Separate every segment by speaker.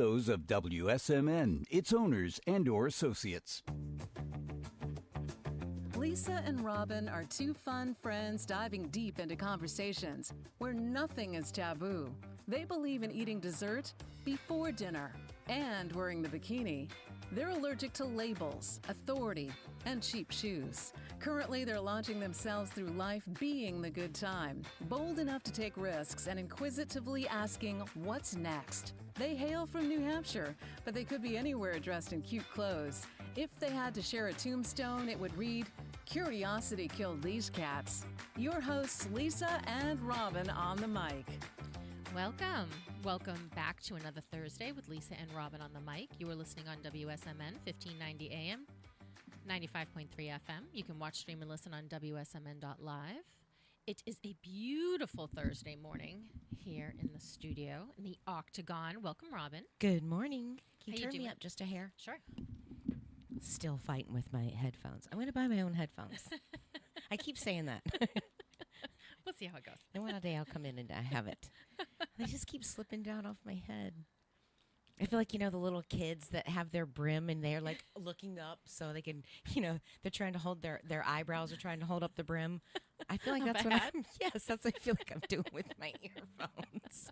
Speaker 1: those of WSMN, its owners, and/or associates.
Speaker 2: Lisa and Robyn are two fun friends diving deep into conversations where nothing is taboo. They believe in eating dessert before dinner and wearing the bikini. They're allergic to labels, authority, and cheap shoes. Currently, they're launching themselves through life being the good time, bold enough to take risks and inquisitively asking, what's next? They hail from New Hampshire, but they could be anywhere dressed in cute clothes. If they had to share a tombstone, it would read, "Curiosity killed these cats." Your hosts, Lisa and Robyn, on the mic.
Speaker 3: Welcome back to another Thursday with Lisa and Robyn on the mic. You are listening on WSMN 1590 AM, 95.3 FM. You can watch, stream, and listen on WSMN.live. It is a beautiful Thursday morning here in the studio, in the Octagon. Welcome, Robyn.
Speaker 4: Good morning. Can you
Speaker 3: How you
Speaker 4: turn me
Speaker 3: doing?
Speaker 4: up just a hair?
Speaker 3: Sure.
Speaker 4: Still fighting with my headphones. I'm going to buy my own headphones. I keep saying that.
Speaker 3: We'll see how it goes.
Speaker 4: And one day I'll come in and I have it. They just keep slipping down off my head. I feel like, the little kids that have their brim and they're like looking up so they can, they're trying to hold their eyebrows are trying to hold up the brim. I feel like that's what I feel like I'm doing with my earphones.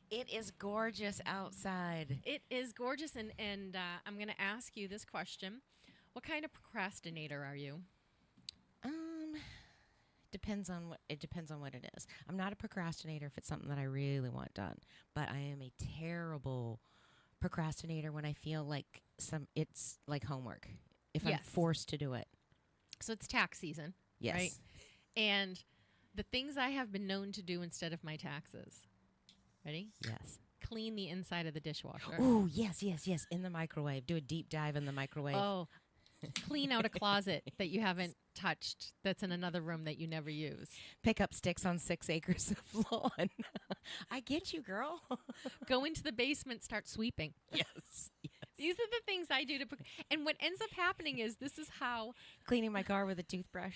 Speaker 4: It is gorgeous outside.
Speaker 3: It is gorgeous, and I'm going to ask you this question. What kind of procrastinator are you?
Speaker 4: Depends on what it is. I'm not a procrastinator if it's something that I really want done, but I am a terrible procrastinator when I feel like it's like homework. If I'm forced to do it.
Speaker 3: So it's tax season,
Speaker 4: yes,
Speaker 3: right? And the things I have been known to do instead of my taxes. Ready?
Speaker 4: Yes.
Speaker 3: Clean the inside of the dishwasher.
Speaker 4: Oh, yes. In the microwave. Do a deep dive in the microwave.
Speaker 3: Oh, clean out a closet that you haven't touched that's in another room that you never use.
Speaker 4: Pick up sticks on 6 acres of lawn. I get you, girl.
Speaker 3: Go into the basement, start sweeping.
Speaker 4: Yes.
Speaker 3: These are the things I do and what ends up happening is this is how...
Speaker 4: Cleaning my car with a toothbrush.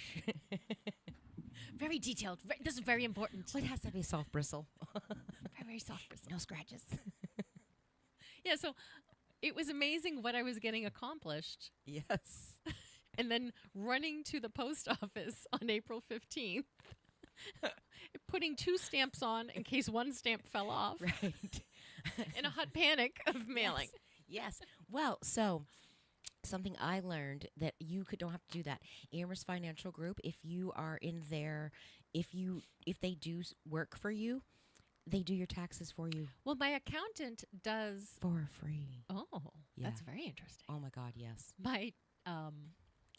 Speaker 3: Very detailed. This is very important.
Speaker 4: Well, it has to be soft bristle.
Speaker 3: Very, very soft bristle.
Speaker 4: No scratches.
Speaker 3: Yeah, so it was amazing what I was getting accomplished.
Speaker 4: Yes.
Speaker 3: And then running to the post office on April 15th, putting 2 stamps on in case one stamp fell off.
Speaker 4: Right.
Speaker 3: In a hot panic of mailing.
Speaker 4: Yes. Well, so... something I learned that you don't have to do that. Amherst Financial Group, if you are in there, if they do work for you, they do your taxes for you.
Speaker 3: Well, my accountant does
Speaker 4: for free.
Speaker 3: Oh,
Speaker 4: yeah.
Speaker 3: That's very interesting.
Speaker 4: Oh my God, yes.
Speaker 3: My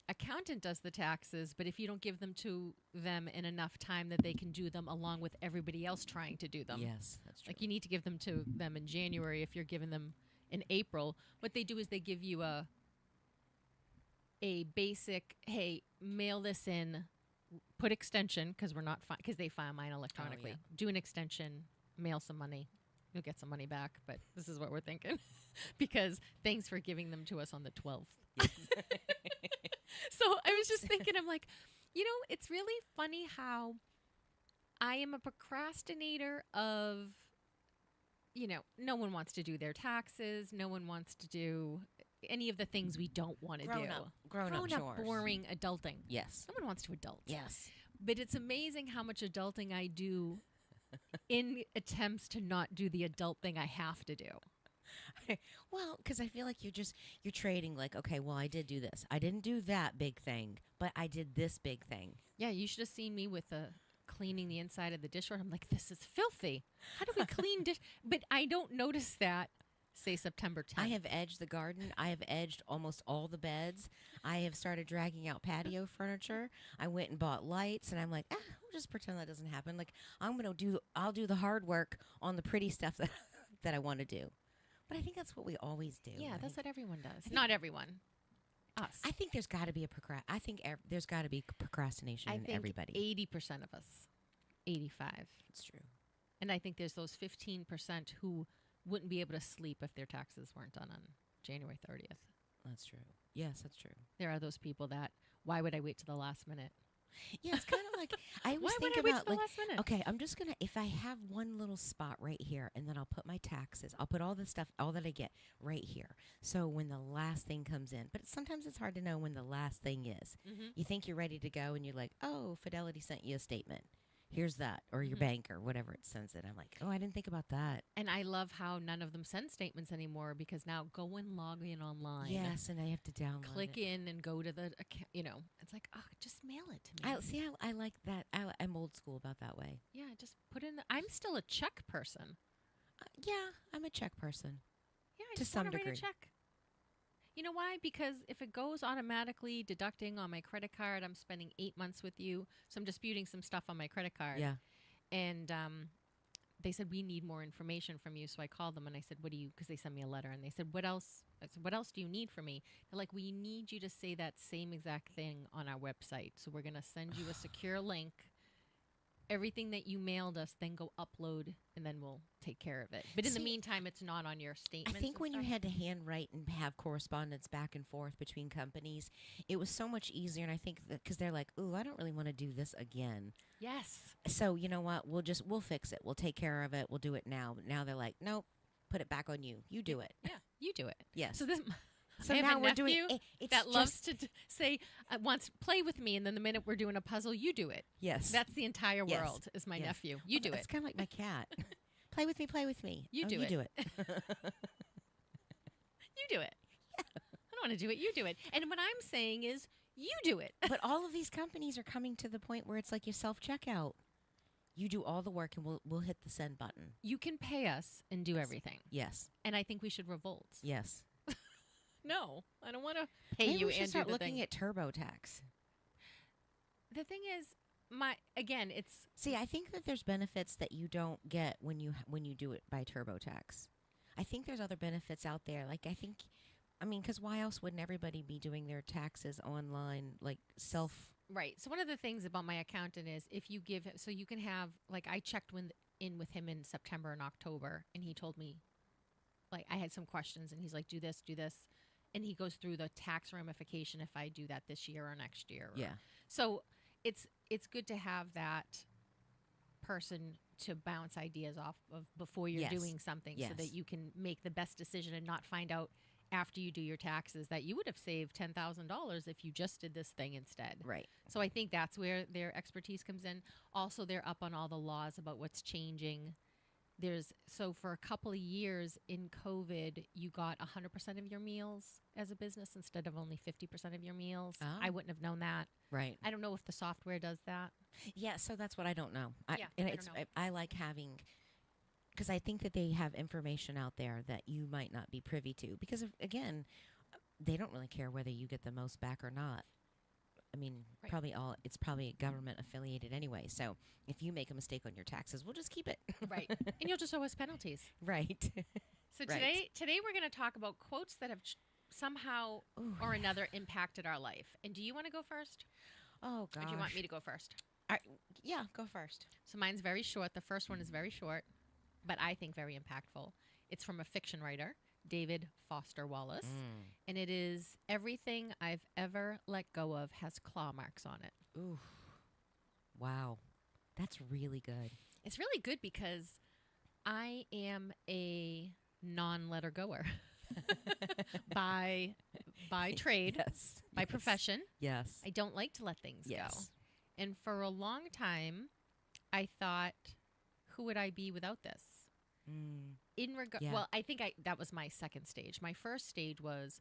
Speaker 3: accountant does the taxes, but if you don't give them to them in enough time that they can do them along with everybody else trying to do them.
Speaker 4: Yes, that's true.
Speaker 3: Like you need to give them to them in January if you're giving them in April. What they do is they give you a basic, hey, mail this in, put extension, because because they file mine electronically.
Speaker 4: Oh, yeah.
Speaker 3: Do an extension, mail some money. You'll get some money back, but this is what we're thinking. Because thanks for giving them to us on the 12th. Yes. So I was just thinking, I'm like, it's really funny how I am a procrastinator of, no one wants to do their taxes. No one wants to do any of the things we don't want to do.
Speaker 4: Grown up chores.
Speaker 3: Boring adulting.
Speaker 4: Yes.
Speaker 3: No one wants to adult.
Speaker 4: Yes.
Speaker 3: But it's amazing how much adulting I do in attempts to not do the adult thing I have to do.
Speaker 4: Well, because I feel like you're trading like, okay, well, I did do this. I didn't do that big thing, but I did this big thing.
Speaker 3: Yeah, you should have seen me with cleaning the inside of the dishwasher. I'm like, this is filthy. How do we clean dish? But I don't notice that, say, September 10th.
Speaker 4: I have edged the garden. I have edged almost all the beds. I have started dragging out patio furniture. I went and bought lights, and I'm like, we'll just pretend that doesn't happen. Like, I'll do the hard work on the pretty stuff that I want to do. But I think that's what we always do.
Speaker 3: Yeah,
Speaker 4: right?
Speaker 3: that's what everyone does. Not everyone. Us.
Speaker 4: I think there's got to be there's got to be procrastination in everybody.
Speaker 3: 80% of us. 85.
Speaker 4: It's true.
Speaker 3: And I think there's those 15% who wouldn't be able to sleep if their taxes weren't done on January 30th.
Speaker 4: That's true. Yes, that's true.
Speaker 3: There are those people that, why would I wait to the last minute?
Speaker 4: Yeah, it's kind of like I always
Speaker 3: Why would
Speaker 4: think
Speaker 3: I wait
Speaker 4: about
Speaker 3: till the
Speaker 4: like,
Speaker 3: last minute?
Speaker 4: okay, I'm just gonna if I have one little spot right here, and then I'll put my taxes. I'll put all the stuff, all that I get, right here. So when the last thing comes in, but sometimes it's hard to know when the last thing is.
Speaker 3: Mm-hmm.
Speaker 4: You think you're ready to go, and you're like, oh, Fidelity sent you a statement. Here's that, or your
Speaker 3: Mhm.
Speaker 4: bank, or whatever it sends it. I'm like, oh, I didn't think about that.
Speaker 3: And I love how none of them send statements anymore because now go and log in online.
Speaker 4: Yes, and I have to download
Speaker 3: Click
Speaker 4: it.
Speaker 3: in and go to the account. It's like, oh, just mail it to me.
Speaker 4: I see. I like that. I'm old school about that way.
Speaker 3: Yeah, just put in. I'm still a check person.
Speaker 4: Yeah, I'm a check person.
Speaker 3: Yeah, I
Speaker 4: To
Speaker 3: just
Speaker 4: some
Speaker 3: want to write a
Speaker 4: degree.
Speaker 3: check. You know why? Because if it goes automatically deducting on my credit card, I'm spending 8 months with you, so I'm disputing some stuff on my credit card.
Speaker 4: Yeah.
Speaker 3: And they said, we need more information from you. So I called them and I said, what do you, because they sent me a letter and they said, what else? I said, what else do you need from me? They're like, we need you to say that same exact thing on our website. So we're going to send you a secure link. Everything that you mailed us, then go upload and then we'll take care of it. But in the
Speaker 4: See,
Speaker 3: meantime, it's not on your
Speaker 4: I
Speaker 3: statement.
Speaker 4: think when you had to handwrite and have correspondence back and forth between companies, it was so much easier. And I think that because they're like, ooh, I don't really want to do this again.
Speaker 3: Yes.
Speaker 4: So you know what? We'll fix it. We'll take care of it. We'll do it now. But now they're like, nope, put it back on you. You do it.
Speaker 3: Yeah, you do it.
Speaker 4: Yes.
Speaker 3: So this.
Speaker 4: So
Speaker 3: I have
Speaker 4: now
Speaker 3: a
Speaker 4: we're doing
Speaker 3: nephew
Speaker 4: it's
Speaker 3: that
Speaker 4: just,
Speaker 3: loves to say, wants play with me, and then the minute we're doing a puzzle, you do it.
Speaker 4: Yes.
Speaker 3: That's the entire
Speaker 4: Yes.
Speaker 3: world. Is my
Speaker 4: Yes.
Speaker 3: nephew. You do
Speaker 4: It's
Speaker 3: it.
Speaker 4: kind of like my cat. Play with me. Play with me.
Speaker 3: You
Speaker 4: Oh,
Speaker 3: do
Speaker 4: you
Speaker 3: it.
Speaker 4: do it.
Speaker 3: You do it. I don't want to do it. You do it. And what I'm saying is, you do it.
Speaker 4: But all of these companies are coming to the point where it's like you self checkout. You do all the work, and we'll hit the send button.
Speaker 3: You can pay us and do everything.
Speaker 4: Yes.
Speaker 3: And I think we should revolt.
Speaker 4: Yes.
Speaker 3: No, I don't want to pay
Speaker 4: Maybe
Speaker 3: you
Speaker 4: we should
Speaker 3: and
Speaker 4: start
Speaker 3: do the
Speaker 4: looking
Speaker 3: thing.
Speaker 4: at TurboTax.
Speaker 3: The thing is, it's
Speaker 4: See, I think that there's benefits that you don't get when you do it by TurboTax. I think there's other benefits out there. Like because why else wouldn't everybody be doing their taxes online, like self?
Speaker 3: right. So one of the things about my accountant is if you give him, so you can have, like, I checked in with him in September and October, and he told me, like, I had some questions, and he's like, do this, and he goes through the tax ramification if I do that this year or next year.
Speaker 4: Yeah.
Speaker 3: So it's good to have that person to bounce ideas off of before you're
Speaker 4: Yes.
Speaker 3: doing something, so
Speaker 4: Yes.
Speaker 3: that you can make the best decision and not find out after you do your taxes that you would have saved $10,000 if you just did this thing instead.
Speaker 4: Right.
Speaker 3: So I think that's where their expertise comes in. Also, they're up on all the laws about what's changing. So for a couple of years in COVID, you got 100% of your meals as a business instead of only 50% of your meals.
Speaker 4: Oh.
Speaker 3: I wouldn't have known that.
Speaker 4: Right.
Speaker 3: I don't know if the software does that.
Speaker 4: Yeah. So that's what I don't know.
Speaker 3: Yeah,
Speaker 4: and
Speaker 3: I
Speaker 4: it's
Speaker 3: don't know.
Speaker 4: I like having. Because I think that they have information out there that you might not be privy to. Because, again, they don't really care whether you get the most back or not. I mean,
Speaker 3: Right.
Speaker 4: it's probably government affiliated anyway. So if you make a mistake on your taxes, we'll just keep it.
Speaker 3: Right. And you'll just owe us penalties.
Speaker 4: Right.
Speaker 3: So
Speaker 4: Right.
Speaker 3: today we're going to talk about quotes that have somehow
Speaker 4: Ooh,
Speaker 3: or another impacted our life. And do you want to go first?
Speaker 4: Oh, gosh.
Speaker 3: Or do you want me to go first?
Speaker 4: Yeah, go first.
Speaker 3: So mine's very short. The first one is very short, but I think very impactful. It's from a fiction writer, David Foster Wallace. And it is, everything I've ever let go of has claw marks on it.
Speaker 4: Ooh. Wow. That's really good.
Speaker 3: It's really good because I am a non-letter goer by trade,
Speaker 4: Yes.
Speaker 3: by
Speaker 4: Yes.
Speaker 3: profession.
Speaker 4: Yes.
Speaker 3: I don't like to let things go.
Speaker 4: Yes.
Speaker 3: And for a long time, I thought, who would I be without this?
Speaker 4: Yeah.
Speaker 3: Well, I think that was my second stage. My first stage was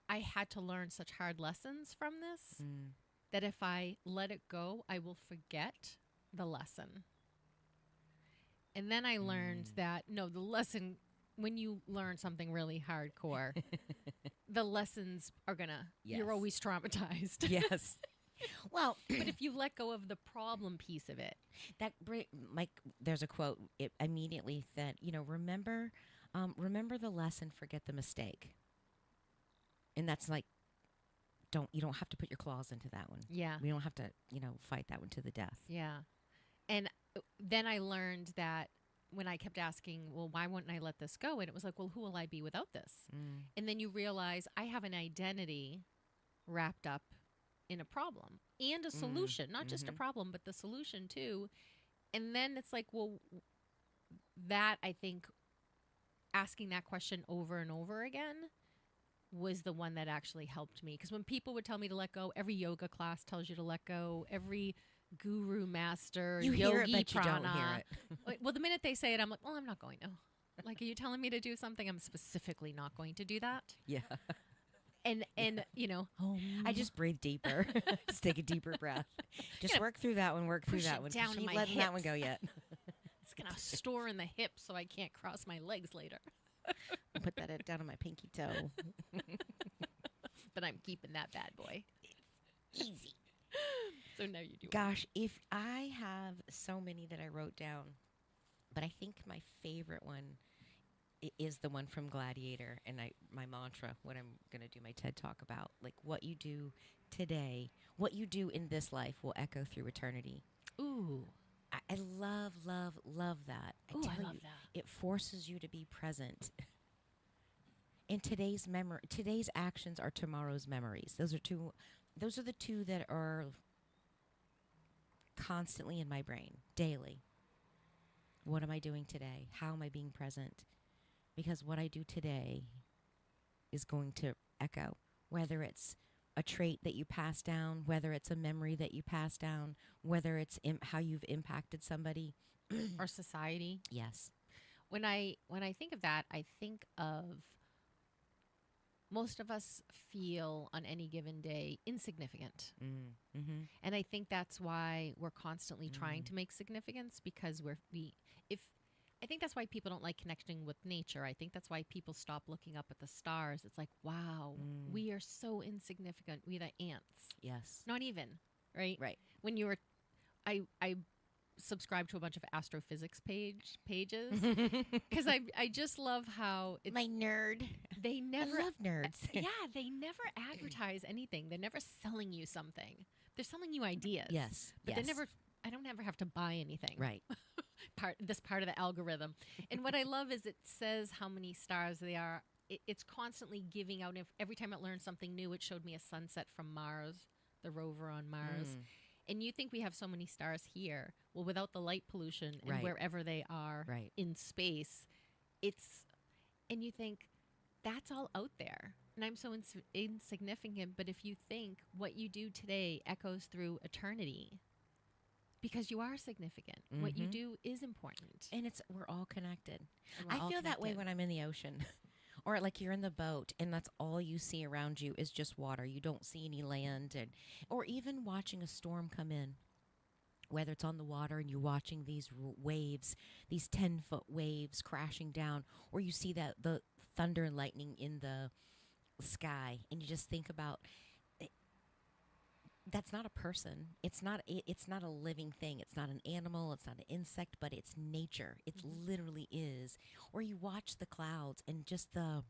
Speaker 3: I had to learn such hard lessons from this that if I let it go, I will forget the lesson. And then I learned that, no, the lesson, when you learn something really hardcore, the lessons are
Speaker 4: Yes.
Speaker 3: you're always traumatized.
Speaker 4: Yes. Well,
Speaker 3: But if you let go of the problem piece of it,
Speaker 4: Mike, there's a quote. It immediately said, remember the lesson, forget the mistake. And that's like, you don't have to put your claws into that one.
Speaker 3: yeah.
Speaker 4: We don't have to, fight that one to the death.
Speaker 3: Yeah. And then I learned that when I kept asking, well, why wouldn't I let this go? And it was like, well, who will I be without this? And then you realize I have an identity wrapped up in a problem. and a solution, not just a problem, but the solution too. And then it's like, well, that I think asking that question over and over again was the one that actually helped me. Because when people would tell me to let go, every yoga class tells you to let go, every guru master,
Speaker 4: You
Speaker 3: yogi
Speaker 4: hear it, but you
Speaker 3: prana.
Speaker 4: don't hear it.
Speaker 3: Well, the minute they say it, I'm like, well, I'm not going to. Like, are you telling me to do something? I'm specifically not going to do that.
Speaker 4: Yeah.
Speaker 3: And you know,
Speaker 4: I just breathe deeper. Just take a deeper breath. Just work through that one. Work through
Speaker 3: push
Speaker 4: that
Speaker 3: it
Speaker 4: one.
Speaker 3: down
Speaker 4: She
Speaker 3: to
Speaker 4: ain't
Speaker 3: my
Speaker 4: letting that one
Speaker 3: hips.
Speaker 4: go yet.
Speaker 3: it's going to store in the hips so I can't cross my legs later.
Speaker 4: Put that down on my pinky toe.
Speaker 3: But I'm keeping that bad boy.
Speaker 4: Easy.
Speaker 3: So now you do.
Speaker 4: Gosh, if I have so many that I wrote down, but I think my favorite one is the one from Gladiator, and my mantra, what I'm going to do my TED Talk about, like what you do today, what you do in this life will echo through eternity.
Speaker 3: Ooh.
Speaker 4: I love, love, love that.
Speaker 3: Ooh, I
Speaker 4: tell
Speaker 3: love
Speaker 4: you,
Speaker 3: that.
Speaker 4: it forces you to be present. And today's actions are tomorrow's memories. Those are the two that are constantly in my brain, daily. What am I doing today? How am I being present? Because what I do today is going to echo, whether it's a trait that you pass down, whether it's a memory that you pass down, whether it's how you've impacted somebody.
Speaker 3: Or society.
Speaker 4: Yes.
Speaker 3: When I think of that, I think of most of us feel on any given day insignificant.
Speaker 4: Mm-hmm.
Speaker 3: And I think that's why we're constantly trying to make significance, because I think that's why people don't like connecting with nature. I think that's why people stop looking up at the stars. It's like, wow, we are so insignificant. We the ants.
Speaker 4: Yes.
Speaker 3: Not even, right?
Speaker 4: Right.
Speaker 3: When you were, I subscribe to a bunch of astrophysics pages because I just love how it's
Speaker 4: My nerd.
Speaker 3: They never
Speaker 4: I love nerds.
Speaker 3: yeah, they never advertise anything. They're never selling you something. They're selling you ideas.
Speaker 4: Yes.
Speaker 3: But
Speaker 4: yes.
Speaker 3: I don't ever have to buy anything.
Speaker 4: Right.
Speaker 3: This part of the algorithm. And what I love is it says how many stars they are. It's constantly giving out. Every time it learns something new, it showed me a sunset from Mars, the rover on Mars. And you think we have so many stars here. Well, without the light pollution and
Speaker 4: Right.
Speaker 3: wherever they are
Speaker 4: Right.
Speaker 3: in space, and you think, that's all out there. And I'm so insignificant. But if you think what you do today echoes through eternity, because you are significant. What you do is important.
Speaker 4: And we're all connected.
Speaker 3: And we're
Speaker 4: I
Speaker 3: all
Speaker 4: feel that way
Speaker 3: connected.
Speaker 4: when I'm in the ocean. Or like you're in the boat and that's all you see around you is just water. You don't see any land. Or even watching a storm come in, whether it's on the water and you're watching these waves, these 10-foot waves crashing down, or you see that the thunder and lightning in the sky, and you just think about that's not a person. It's not a living thing. It's not an animal. It's not an insect, but it's nature. It literally is. Or you watch the clouds and just the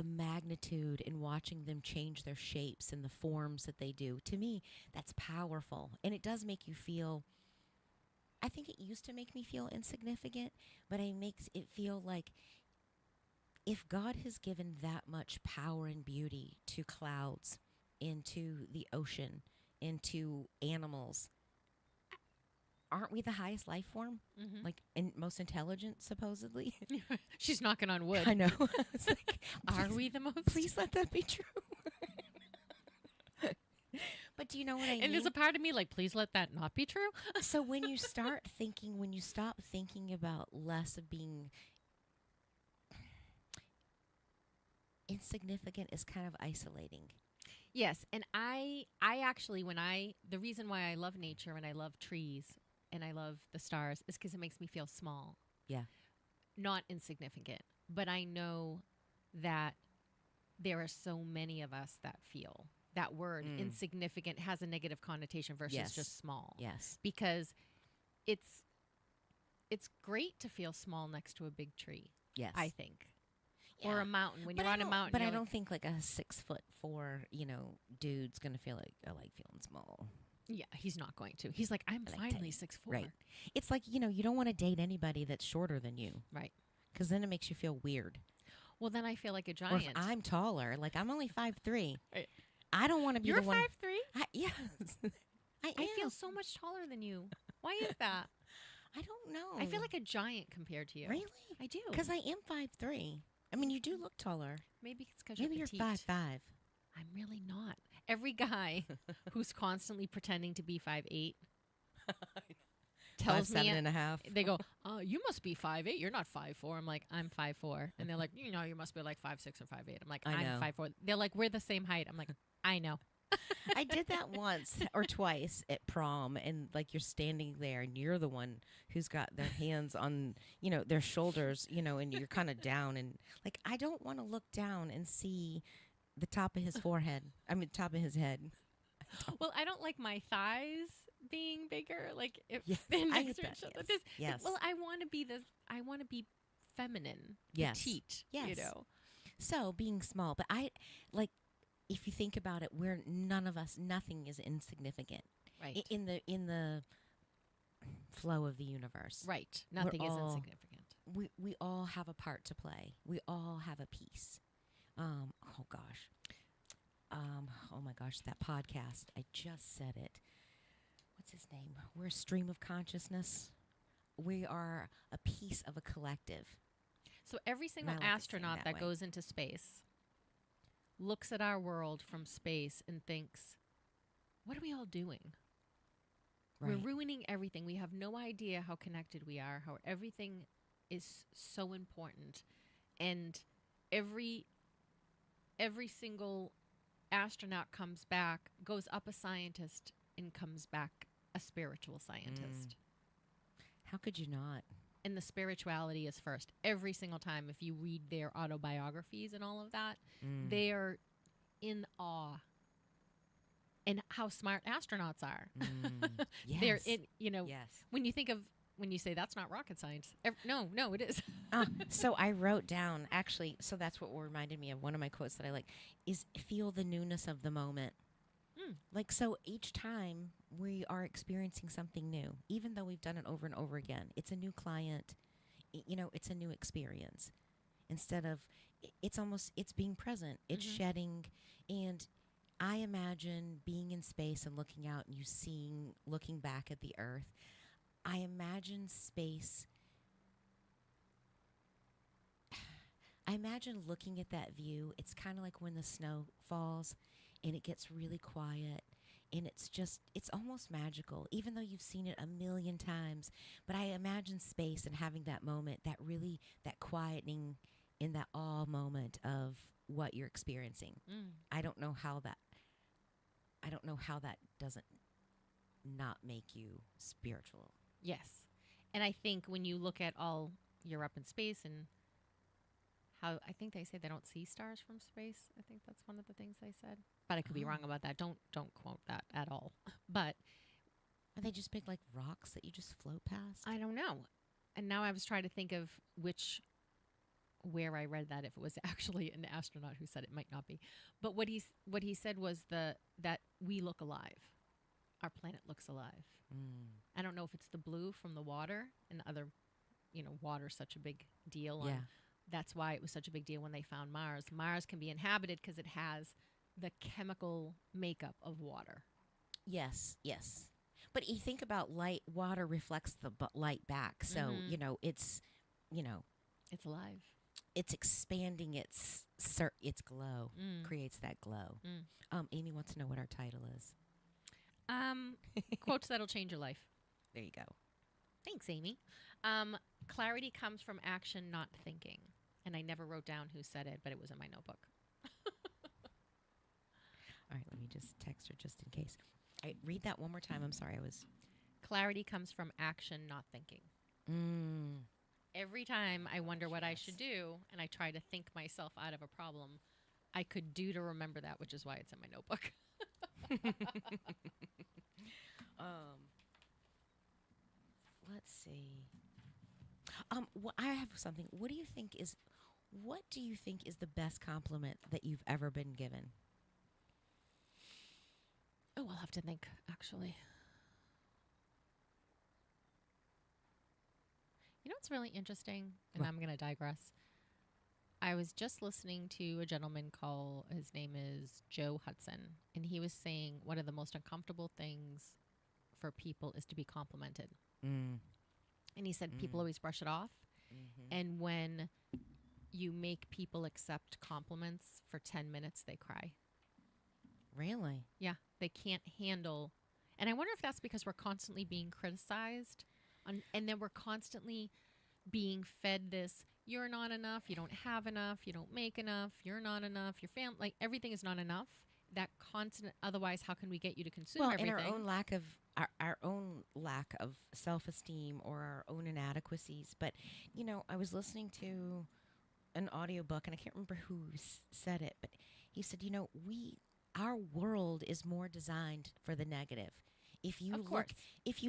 Speaker 4: magnitude in watching them change their shapes and the forms that they do. To me, that's powerful. And it does make you feel, I think it used to make me feel insignificant, but it makes it feel like if God has given that much power and beauty to clouds, into the ocean, into animals, aren't we the highest life form? Like, most intelligent, supposedly?
Speaker 3: She's knocking on wood.
Speaker 4: I know. It's like,
Speaker 3: Are we the most?
Speaker 4: please let that be true. But do you know what I mean?
Speaker 3: And there's a part of me like, please let that not be true.
Speaker 4: So when you stop thinking about less of being insignificant is kind of isolating.
Speaker 3: Yes, and I actually, the reason why I love nature and I love trees and I love the stars is because it makes me feel small.
Speaker 4: Yeah.
Speaker 3: Not insignificant, but I know that there are so many of us that feel that word insignificant has a negative connotation versus just small.
Speaker 4: Yes.
Speaker 3: Because it's great to feel small next to a big tree.
Speaker 4: Yes.
Speaker 3: I think.
Speaker 4: Yeah.
Speaker 3: Or a mountain. When
Speaker 4: But
Speaker 3: you're
Speaker 4: I
Speaker 3: on a
Speaker 4: don't-
Speaker 3: mountain.
Speaker 4: But I
Speaker 3: you're
Speaker 4: don't think like a 6'4", dude's gonna feel like I like feeling small.
Speaker 3: Yeah, he's not going to. He's like, I'm
Speaker 4: I like
Speaker 3: finally
Speaker 4: tiny.
Speaker 3: 6'4".
Speaker 4: Right. It's like, you don't want to date anybody that's shorter than you.
Speaker 3: Right.
Speaker 4: Because then it makes you feel weird.
Speaker 3: Well, then I feel like a
Speaker 4: Or
Speaker 3: giant.
Speaker 4: if I'm taller, like I'm only 5'3".
Speaker 3: Right.
Speaker 4: I don't want to be
Speaker 3: You're
Speaker 4: the one.
Speaker 3: 5'3"?
Speaker 4: Yes.
Speaker 3: I feel so much taller than you. Why is that?
Speaker 4: I don't know.
Speaker 3: I feel like a giant compared to you.
Speaker 4: Really?
Speaker 3: I do.
Speaker 4: Because I am 5'3". I mean, you do look taller.
Speaker 3: Maybe it's because
Speaker 4: Maybe
Speaker 3: you're
Speaker 4: you're
Speaker 3: petite.
Speaker 4: 5'5".
Speaker 3: I'm really not. Every guy who's constantly pretending to be 5'8" tells me
Speaker 4: 5'7.5".
Speaker 3: they go, "Oh, you must be 5'8". You're not 5'4". I'm like, I'm 5'4", and they're like, you must be like 5'6" or 5'8". I'm like,
Speaker 4: I know.
Speaker 3: I'm 5'4". They're like, we're the same height. I'm like, I know.
Speaker 4: I did that once or twice at prom, and like you're standing there and you're the one who's got their hands on, their shoulders, and you're kind of down, and like I don't want to look down and see the top of his forehead. I mean, top of his head.
Speaker 3: Well, I don't like my thighs being bigger, like if
Speaker 4: Yes,
Speaker 3: they're
Speaker 4: I
Speaker 3: next
Speaker 4: get
Speaker 3: to
Speaker 4: that,
Speaker 3: each other.
Speaker 4: yes.
Speaker 3: This-
Speaker 4: Yes.
Speaker 3: Well, I want to be I want to be feminine,
Speaker 4: Yes.
Speaker 3: petite.
Speaker 4: Yes. So being small, but I like if you think about it, nothing is insignificant
Speaker 3: Right.
Speaker 4: in the flow of the universe.
Speaker 3: Right. Nothing is
Speaker 4: all-
Speaker 3: insignificant.
Speaker 4: We all have a part to play. We all have a piece. Oh gosh. Oh my gosh, that podcast. I just said it. What's his name? We're a stream of consciousness. We are a piece of a collective.
Speaker 3: So every single
Speaker 4: I like to say
Speaker 3: astronaut
Speaker 4: that
Speaker 3: that
Speaker 4: way.
Speaker 3: goes into space looks at our world from space and thinks, what are we all doing?
Speaker 4: Right.
Speaker 3: We're ruining everything. We have no idea how connected we are, how everything is so important. And every single astronaut comes back, goes up a scientist, and comes back a spiritual scientist.
Speaker 4: How could you not?
Speaker 3: And the spirituality is first. Every single time, if you read their autobiographies and all of that, they are in awe. And how smart astronauts are.
Speaker 4: Yes.
Speaker 3: They're in,
Speaker 4: Yes.
Speaker 3: when you say that's not rocket science. No, it is.
Speaker 4: So I wrote down, actually, so that's what reminded me of one of my quotes that I like, is feel the newness of the moment. Like, so each time we are experiencing something new, even though we've done it over and over again, it's a new client, it's a new experience. Instead of, it's being present, it's shedding. And I imagine being in space and looking out and looking back at the earth. I imagine space. I imagine looking at that view. It's kind of like when the snow falls and it gets really quiet, and it's almost magical, even though you've seen it a million times. But I imagine space and having that moment, that quietening in that awe moment of what you're experiencing. I don't know how that doesn't not make you spiritual.
Speaker 3: Yes. And I think when you look at you're up in space and how, I think they say they don't see stars from space. I think that's one of the things they said. But I could be wrong about that. Don't quote that at all. But
Speaker 4: Are they just big like rocks that you just float past?
Speaker 3: I don't know. And now I was trying to think of where I read that, if it was actually an astronaut who said it, might not be. But what he said was that we look alive. Our planet looks alive. I don't know if it's the blue from the water and other, water's such a big deal.
Speaker 4: Yeah.
Speaker 3: That's why it was such a big deal when they found Mars. Mars can be inhabited because it has the chemical makeup of water.
Speaker 4: Yes. But you think about light, water reflects the light back. So, it's
Speaker 3: alive.
Speaker 4: It's expanding its glow, creates that glow. Amy wants to know what our title is.
Speaker 3: Quotes that'll change your life.
Speaker 4: There you go.
Speaker 3: Thanks, Amy. Clarity comes from action, not thinking. And I never wrote down who said it, but it was in my notebook.
Speaker 4: All right, let me just text her just in case. Read that one more time. I'm sorry,
Speaker 3: Clarity comes from action, not thinking. Every time I wonder what I should do and I try to think myself out of a problem, I could do to remember that, which is why it's in my notebook.
Speaker 4: Let's see. I have something. What do you think is the best compliment that you've ever been given?
Speaker 3: Oh, I'll have to think, actually. You know what's really interesting? And
Speaker 4: What?
Speaker 3: I'm going to digress. I was just listening to a gentleman his name is Joe Hudson, and he was saying one of the most uncomfortable things for people is to be complimented.
Speaker 4: Mm.
Speaker 3: And he said people always brush it off.
Speaker 4: Mm-hmm.
Speaker 3: And when you make people accept compliments for 10 minutes, they cry.
Speaker 4: Really?
Speaker 3: Yeah, they can't handle. And I wonder if that's because we're constantly being criticized, and then we're constantly being fed this, you're not enough, you don't have enough, you don't make enough, you're not enough, your family, like everything is not enough. That constant, otherwise, how can we get you to consume everything?
Speaker 4: And our own lack of self-esteem or our own inadequacies. But, I was listening to an audiobook, and I can't remember who said it, but he said, our world is more designed for the negative. If you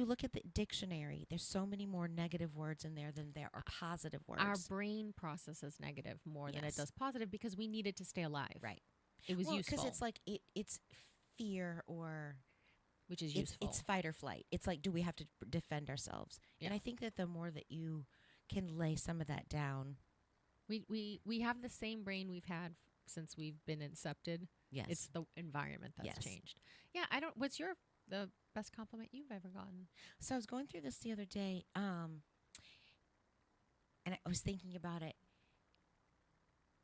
Speaker 4: look at the dictionary, there's so many more negative words in there than there are positive words.
Speaker 3: Our brain processes negative more than it does positive because we need it to stay alive.
Speaker 4: Right.
Speaker 3: It was useful.
Speaker 4: Because it's like it's fear or
Speaker 3: which is useful.
Speaker 4: It's fight or flight. It's like, do we have to defend ourselves? Yeah. And I think that the more that you can lay some of that down,
Speaker 3: we have the same brain we've had since we've been incepted.
Speaker 4: Yes.
Speaker 3: It's the environment that's changed. Yeah. What's the best compliment you've ever gotten?
Speaker 4: So I was going through this the other day, and I was thinking about it.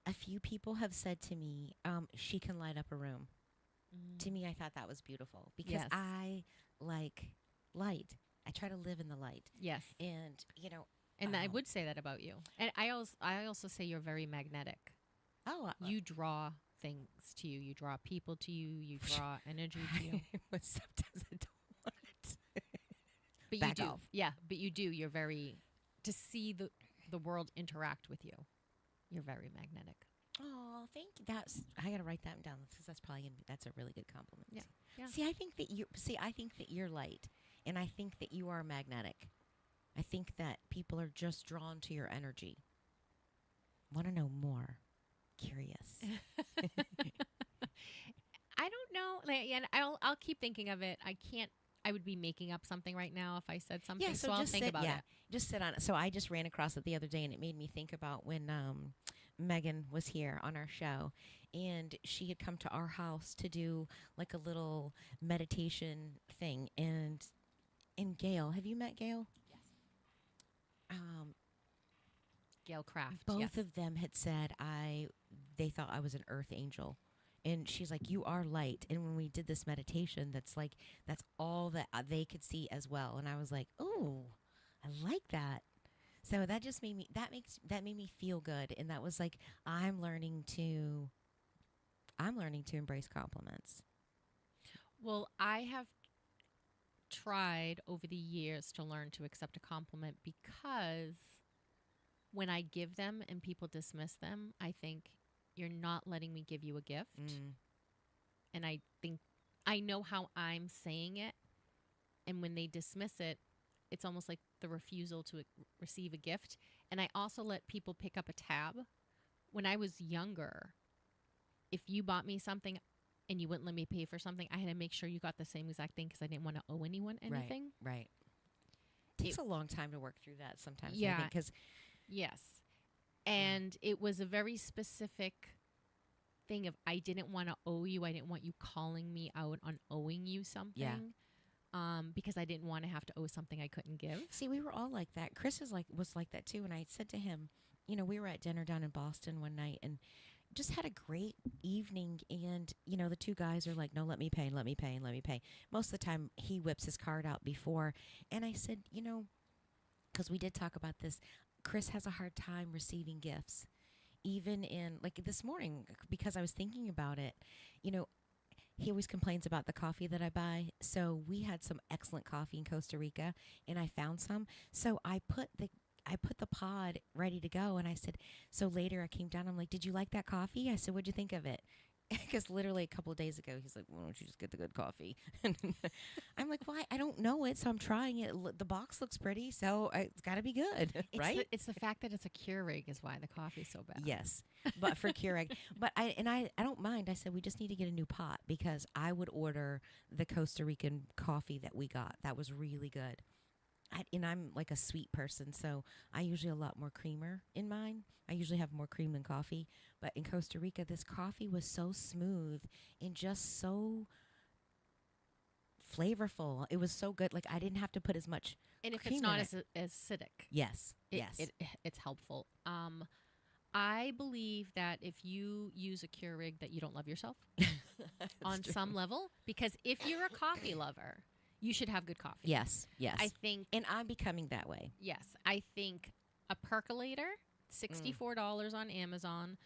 Speaker 4: A few people have said to me, she can light up a room. To me, I thought that was beautiful because I like light. I try to live in the light.
Speaker 3: Yes.
Speaker 4: And,
Speaker 3: and I would say that about you. And I also say you're very magnetic.
Speaker 4: Oh.
Speaker 3: You draw things to you. You draw people to you. You draw energy to you.
Speaker 4: But sometimes I don't want it.
Speaker 3: But
Speaker 4: Back
Speaker 3: you do.
Speaker 4: off.
Speaker 3: Yeah, but you do. You're very, to see the world interact with you, you're very magnetic.
Speaker 4: Oh, thank you. I got to write that down because that's a really good compliment.
Speaker 3: Yeah. Yeah.
Speaker 4: See, I think that you're light, and I think that you are magnetic. I think that people are just drawn to your energy. Want to know more? Curious.
Speaker 3: I don't know. And I'll keep thinking of it. I would be making up something right now if I said something.
Speaker 4: Yeah,
Speaker 3: so I'll think about it.
Speaker 4: Just sit on it. So I just ran across it the other day, and it made me think about when Megan was here on our show, and she had come to our house to do like a little meditation thing. And Gail, have you met Gail?
Speaker 3: Yes. Gail Craft.
Speaker 4: Both of them had said they thought I was an earth angel. And she's like, you are light. And when we did this meditation, that's all that they could see as well. And I was like, oh, I like that. So that just made me feel good. And that was like, I'm learning to embrace compliments.
Speaker 3: Well, I have tried over the years to learn to accept a compliment because when I give them and people dismiss them, I think you're not letting me give you a gift. And I think I know how I'm saying it. And when they dismiss it, it's almost like the refusal to receive a gift. And I also let people pick up a tab. When I was younger, if you bought me something and you wouldn't let me pay for something, I had to make sure you got the same exact thing because I didn't want to owe anyone anything.
Speaker 4: Right. It takes a long time to work through that sometimes.
Speaker 3: Yeah.
Speaker 4: Yes.
Speaker 3: And it was a very specific thing of I didn't want to owe you. I didn't want you calling me out on owing you something.
Speaker 4: Yeah.
Speaker 3: Because I didn't want to have to owe something I couldn't give.
Speaker 4: See, we were all like that. Chris was like that too. And I said to him, we were at dinner down in Boston one night and just had a great evening. And, the two guys are like, no, let me pay. Most of the time he whips his card out before. And I said, because we did talk about this, Chris has a hard time receiving gifts. Even in, like this morning, because I was thinking about it, he always complains about the coffee that I buy. So we had some excellent coffee in Costa Rica, and I found some. So I put the pod ready to go, and I said, so later I came down, I'm like, did you like that coffee? I said, what'd you think of it? Because literally a couple of days ago, he's like, why don't you just get the good coffee? And I'm like, why? I don't know it, so I'm trying it. The box looks pretty, so it's got to be good, right?
Speaker 3: It's the fact that it's a Keurig is why the coffee's so bad.
Speaker 4: Yes, but for Keurig. But I don't mind. I said, we just need to get a new pot because I would order the Costa Rican coffee that we got. That was really good. and I'm like a sweet person, so I usually a lot more creamer in mine. I usually have more cream than coffee. But in Costa Rica, this coffee was so smooth and just so flavorful. It was so good. Like I didn't have to put as much.
Speaker 3: And if
Speaker 4: cream
Speaker 3: it's not
Speaker 4: in
Speaker 3: as
Speaker 4: it.
Speaker 3: acidic,
Speaker 4: Yes,
Speaker 3: it's helpful. I believe that if you use a Keurig, that you don't love yourself on some level, because if you're a coffee lover, you should have good coffee.
Speaker 4: yes,
Speaker 3: I think,
Speaker 4: and I'm becoming that way.
Speaker 3: yes, I think a percolator, $64 on Amazon.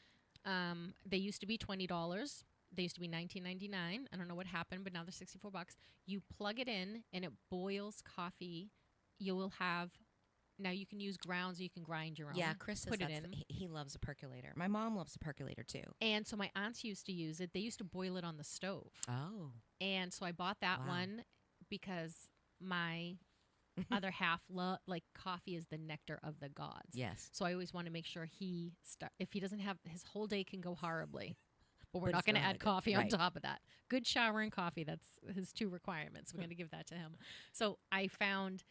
Speaker 3: They used to be $20. They used to be $19.99. I don't know what happened, but now they're $64. You plug it in and it boils coffee. You will have. Now you can use grounds, or you can grind your own.
Speaker 4: Yeah, Chris says
Speaker 3: put it
Speaker 4: that's
Speaker 3: in.
Speaker 4: he loves a percolator. My mom loves a percolator too.
Speaker 3: And so my aunts used to use it. They used to boil it on the stove.
Speaker 4: Oh,
Speaker 3: And so I bought that
Speaker 4: Wow.
Speaker 3: one because my other half like coffee is the nectar of the gods.
Speaker 4: yes.
Speaker 3: So I always want to make sure if he doesn't have, his whole day can go horribly. But we're
Speaker 4: But
Speaker 3: not
Speaker 4: it's
Speaker 3: going to
Speaker 4: gonna
Speaker 3: add
Speaker 4: have it.
Speaker 3: coffee on
Speaker 4: Right.
Speaker 3: top of that. Good shower and coffee, that's his 2 requirements. We're going to give that to him. So I found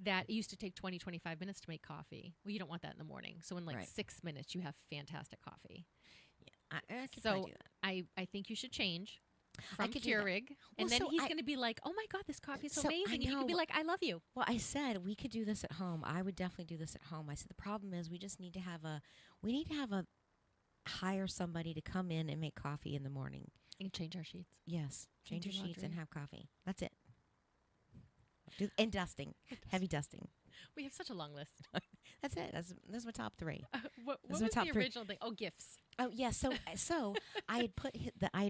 Speaker 3: that it used to take 20, 25 minutes to make coffee. Well, you don't want that in the morning. So in like
Speaker 4: Right.
Speaker 3: 6 minutes, you have fantastic coffee.
Speaker 4: I could
Speaker 3: So
Speaker 4: probably do that.
Speaker 3: I think you should change
Speaker 4: I
Speaker 3: from
Speaker 4: could do that.
Speaker 3: Keurig.
Speaker 4: Well,
Speaker 3: And then
Speaker 4: so
Speaker 3: he's
Speaker 4: I-
Speaker 3: going to be like, oh my God, this coffee is so
Speaker 4: So I
Speaker 3: amazing. And you can be
Speaker 4: know-
Speaker 3: like, I love you.
Speaker 4: Well, I said we could do this at home. I would definitely do this at home. I said the problem is we just need to have a hire somebody to come in and make coffee in the morning.
Speaker 3: And change our sheets.
Speaker 4: Yes, change
Speaker 3: do
Speaker 4: your sheets and
Speaker 3: laundry.
Speaker 4: have coffee. That's it. And dusting, heavy dusting.
Speaker 3: We have such a long list.
Speaker 4: That's it. That's my top 3.
Speaker 3: What
Speaker 4: Those
Speaker 3: was
Speaker 4: are my
Speaker 3: the
Speaker 4: top 3.
Speaker 3: original thing? Oh, gifts.
Speaker 4: Oh yeah, so I had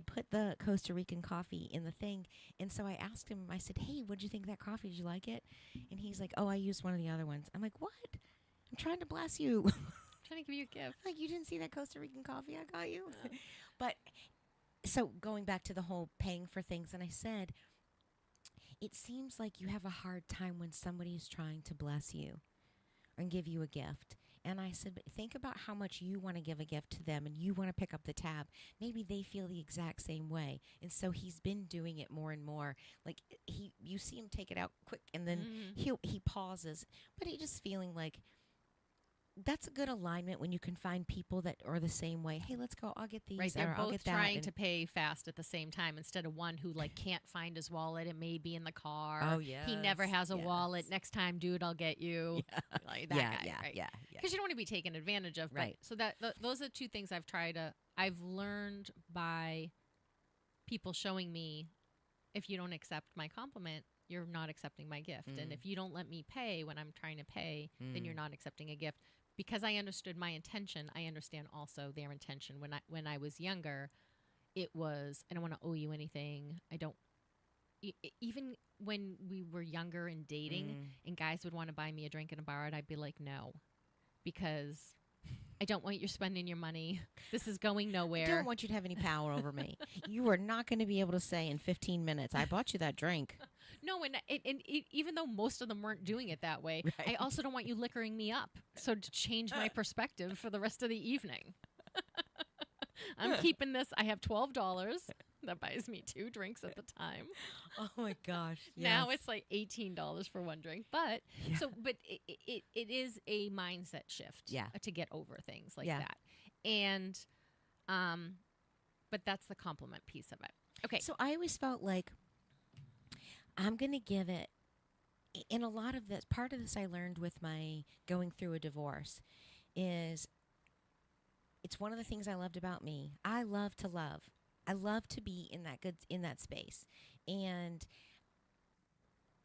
Speaker 4: put the Costa Rican coffee in the thing, and so I asked him. I said, "Hey, what did you think of that coffee? Did you like it?" And he's like, "Oh, I used one of the other ones." I'm like, "What? I'm trying to bless you."
Speaker 3: I'm trying to give you a gift.
Speaker 4: Like, you didn't see that Costa Rican coffee I got you? But so going back to the whole paying for things, and I said, it seems like you have a hard time when somebody is trying to bless you and give you a gift. And I said, but think about how much you want to give a gift to them and you want to pick up the tab. Maybe they feel the exact same way. And so he's been doing it more and more. Like you see him take it out quick and then he pauses, but he just feeling like that's a good alignment when you can find people that are the same way. Hey, let's go. I'll get these.
Speaker 3: Right, they're
Speaker 4: or I'll
Speaker 3: both
Speaker 4: get that.
Speaker 3: trying
Speaker 4: And-
Speaker 3: to pay fast at the same time instead of one who like can't find his wallet. It may be in the car.
Speaker 4: Oh,
Speaker 3: he never
Speaker 4: yes,
Speaker 3: has a
Speaker 4: yes.
Speaker 3: wallet. Next time, dude, I'll get you. Like that
Speaker 4: yeah,
Speaker 3: guy,
Speaker 4: yeah,
Speaker 3: right?
Speaker 4: yeah, yeah.
Speaker 3: Because you don't want to be taken advantage of. But,
Speaker 4: Right.
Speaker 3: so those are 2 things I've tried. I've learned by people showing me, if you don't accept my compliment, you're not accepting my gift. And if you don't let me pay when I'm trying to pay, then you're not accepting a gift. Because I understood my intention, I understand also their intention. When I was younger, it was, I don't want to owe you anything. I don't. Even when we were younger and dating, and guys would want to buy me a drink in a bar, and I'd be like, no, because I don't want you spending your money. This is going nowhere.
Speaker 4: I don't want you to have any power over me. You are not going to be able to say in 15 minutes, I bought you that drink.
Speaker 3: No, and even though most of them weren't doing it that way, I
Speaker 4: Right.
Speaker 3: also don't want you liquoring me up. So to change my perspective for the rest of the evening, I'm keeping this. I have $12 that buys me 2 drinks at the time.
Speaker 4: Oh my gosh.
Speaker 3: Now it's like $18 for 1 drink. But
Speaker 4: Yeah.
Speaker 3: but it is a mindset shift.
Speaker 4: Yeah.
Speaker 3: To get over things like
Speaker 4: Yeah.
Speaker 3: that, and but that's the compliment piece of it. Okay.
Speaker 4: So I always felt like I'm going to give it. In a lot of this, part of this I learned with my going through a divorce is it's one of the things I loved about me. I love to love. I love to be in that space. And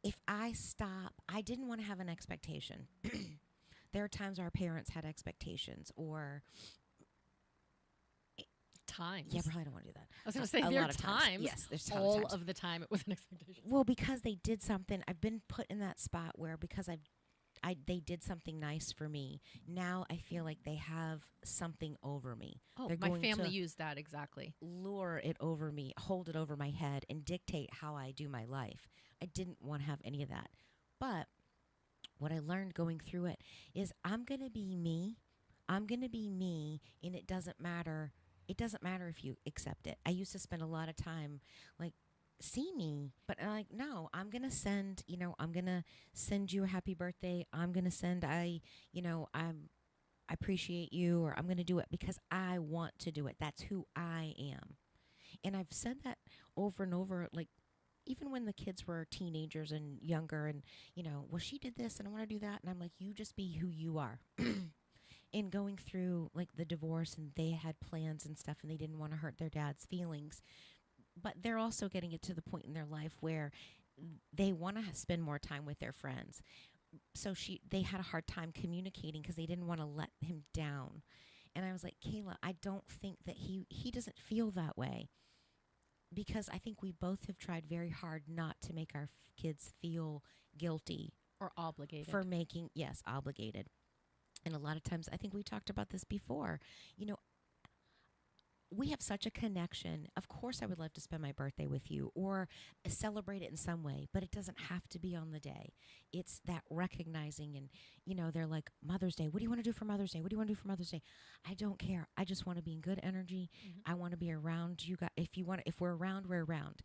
Speaker 4: if I stop, I didn't want to have an expectation. There are times our parents had expectations or
Speaker 3: times.
Speaker 4: yeah, probably don't want to do that.
Speaker 3: I was going to say
Speaker 4: A
Speaker 3: there are
Speaker 4: lot of
Speaker 3: times.
Speaker 4: Yes, there's a ton
Speaker 3: all
Speaker 4: of times.
Speaker 3: of the time it was an expectation.
Speaker 4: Well, because they did something, I've been put in that spot where because they did something nice for me. Now I feel like they have something over me.
Speaker 3: Oh,
Speaker 4: They're
Speaker 3: my
Speaker 4: going
Speaker 3: family
Speaker 4: to
Speaker 3: used that exactly.
Speaker 4: lure it over me, hold it over my head, and dictate how I do my life. I didn't want to have any of that. But what I learned going through it is I'm going to be me. I'm going to be me, and it doesn't matter. It doesn't matter if you accept it. I used to spend a lot of time like see me. But I'm like, no, I'm going to send, I'm going to send you a happy birthday. I'm going to send, I appreciate you, or I'm going to do it because I want to do it. That's who I am. And I've said that over and over, like, even when the kids were teenagers and younger and, well, she did this and I want to do that. And I'm like, you just be who you are. And going through like the divorce, and they had plans and stuff and they didn't want to hurt their dad's feelings. But they're also getting it to the point in their life where they want to spend more time with their friends. So they had a hard time communicating because they didn't want to let him down. And I was like, Kayla, I don't think that he doesn't feel that way. Because I think we both have tried very hard not to make our kids feel guilty.
Speaker 3: Or obligated.
Speaker 4: For making, yes, obligated. And a lot of times, I think we talked about this before, we have such a connection. Of course, I would love to spend my birthday with you or celebrate it in some way, but it doesn't have to be on the day. It's that recognizing, and, they're like, Mother's Day, what do you want to do for Mother's Day? What do you want to do for Mother's Day? I don't care. I just want to be in good energy. Mm-hmm. I want to be around you guys. If we're around, we're around.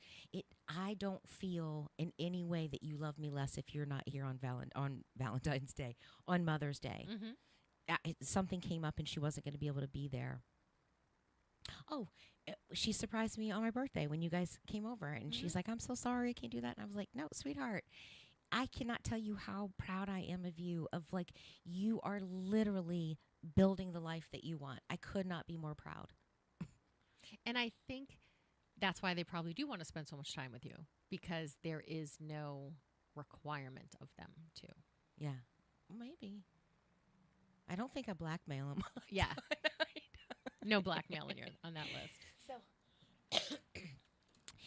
Speaker 4: I don't feel in any way that you love me less if you're not here on Valentine's Day, on Mother's Day. Mm-hmm. Something came up and she wasn't going to be able to be there. Oh, she surprised me on my birthday when you guys came over, and mm-hmm. she's like, I'm so sorry, I can't do that. And I was like, no, sweetheart, I cannot tell you how proud I am of you, of like, you are literally building the life that you want. I could not be more proud.
Speaker 3: And I think that's why they probably do want to spend so much time with you, because there is no requirement of them to.
Speaker 4: Yeah, maybe. I don't think I blackmail them.
Speaker 3: Yeah. No blackmail on that list.
Speaker 4: So,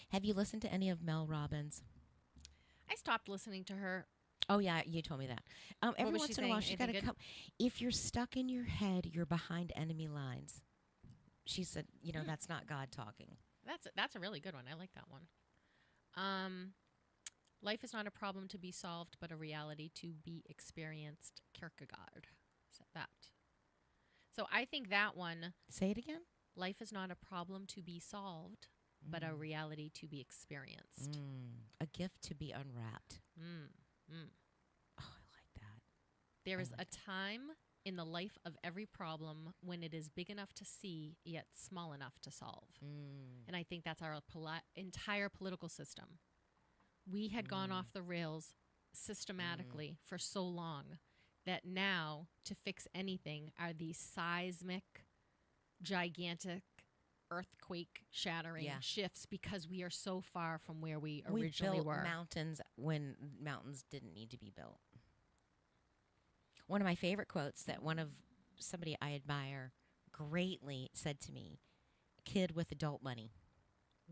Speaker 4: have you listened to any of Mel Robbins?
Speaker 3: I stopped listening to her.
Speaker 4: Oh, yeah, you told me that. Every once in a while, she's got to come. If you're stuck in your head, you're behind enemy lines. She said, that's not God talking.
Speaker 3: That's a really good one. I like that one. Life is not a problem to be solved, but a reality to be experienced. Kierkegaard said that. So I think that one...
Speaker 4: Say it again?
Speaker 3: Life is not a problem to be solved, but a reality to be experienced.
Speaker 4: A gift to be unwrapped. Oh, I like that.
Speaker 3: There is a time in the life of every problem when it is big enough to see, yet small enough to solve. And I think that's our entire political system. We had gone off the rails systematically for so long that now, to fix anything, are these seismic, gigantic, earthquake-shattering shifts, because we are so far from where we originally were.
Speaker 4: We built mountains when mountains didn't need to be built. One of my favorite quotes that somebody I admire greatly said to me, kid with adult money.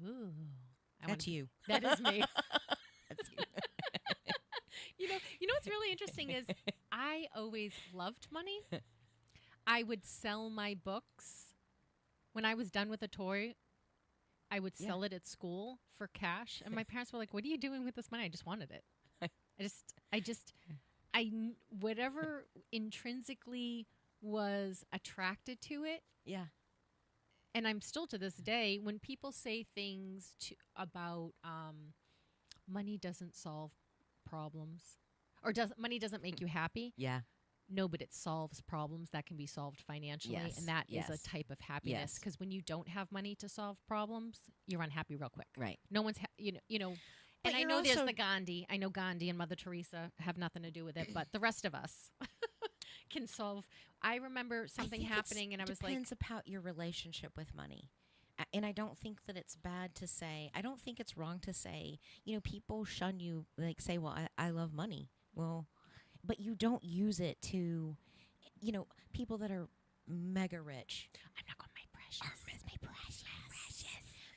Speaker 3: Ooh.
Speaker 4: That's you.
Speaker 3: That is me.
Speaker 4: That's you.
Speaker 3: You know what's really interesting is I always loved money. I would sell my books. When I was done with a toy, I would sell it at school for cash. And my parents were like, what are you doing with this money? I just wanted it. Whatever intrinsically was attracted to it.
Speaker 4: Yeah.
Speaker 3: And I'm still to this day, when people say things about money doesn't solve problems, or money doesn't make you happy.
Speaker 4: Yeah.
Speaker 3: No, but it solves problems that can be solved financially.
Speaker 4: Yes.
Speaker 3: And that is a type of happiness. Because when you don't have money to solve problems, you're unhappy real quick.
Speaker 4: Right.
Speaker 3: No one's, and I know there's the Gandhi. I know Gandhi and Mother Teresa have nothing to do with it, but the rest of us can solve. I remember something happening and I was like.
Speaker 4: It depends about your relationship with money. And I don't think that it's bad to say, I don't think it's wrong to say, people shun you, like say, well, I love money. Well, but you don't use it to, people that are mega rich.
Speaker 3: I'm not going to my precious.
Speaker 4: My precious.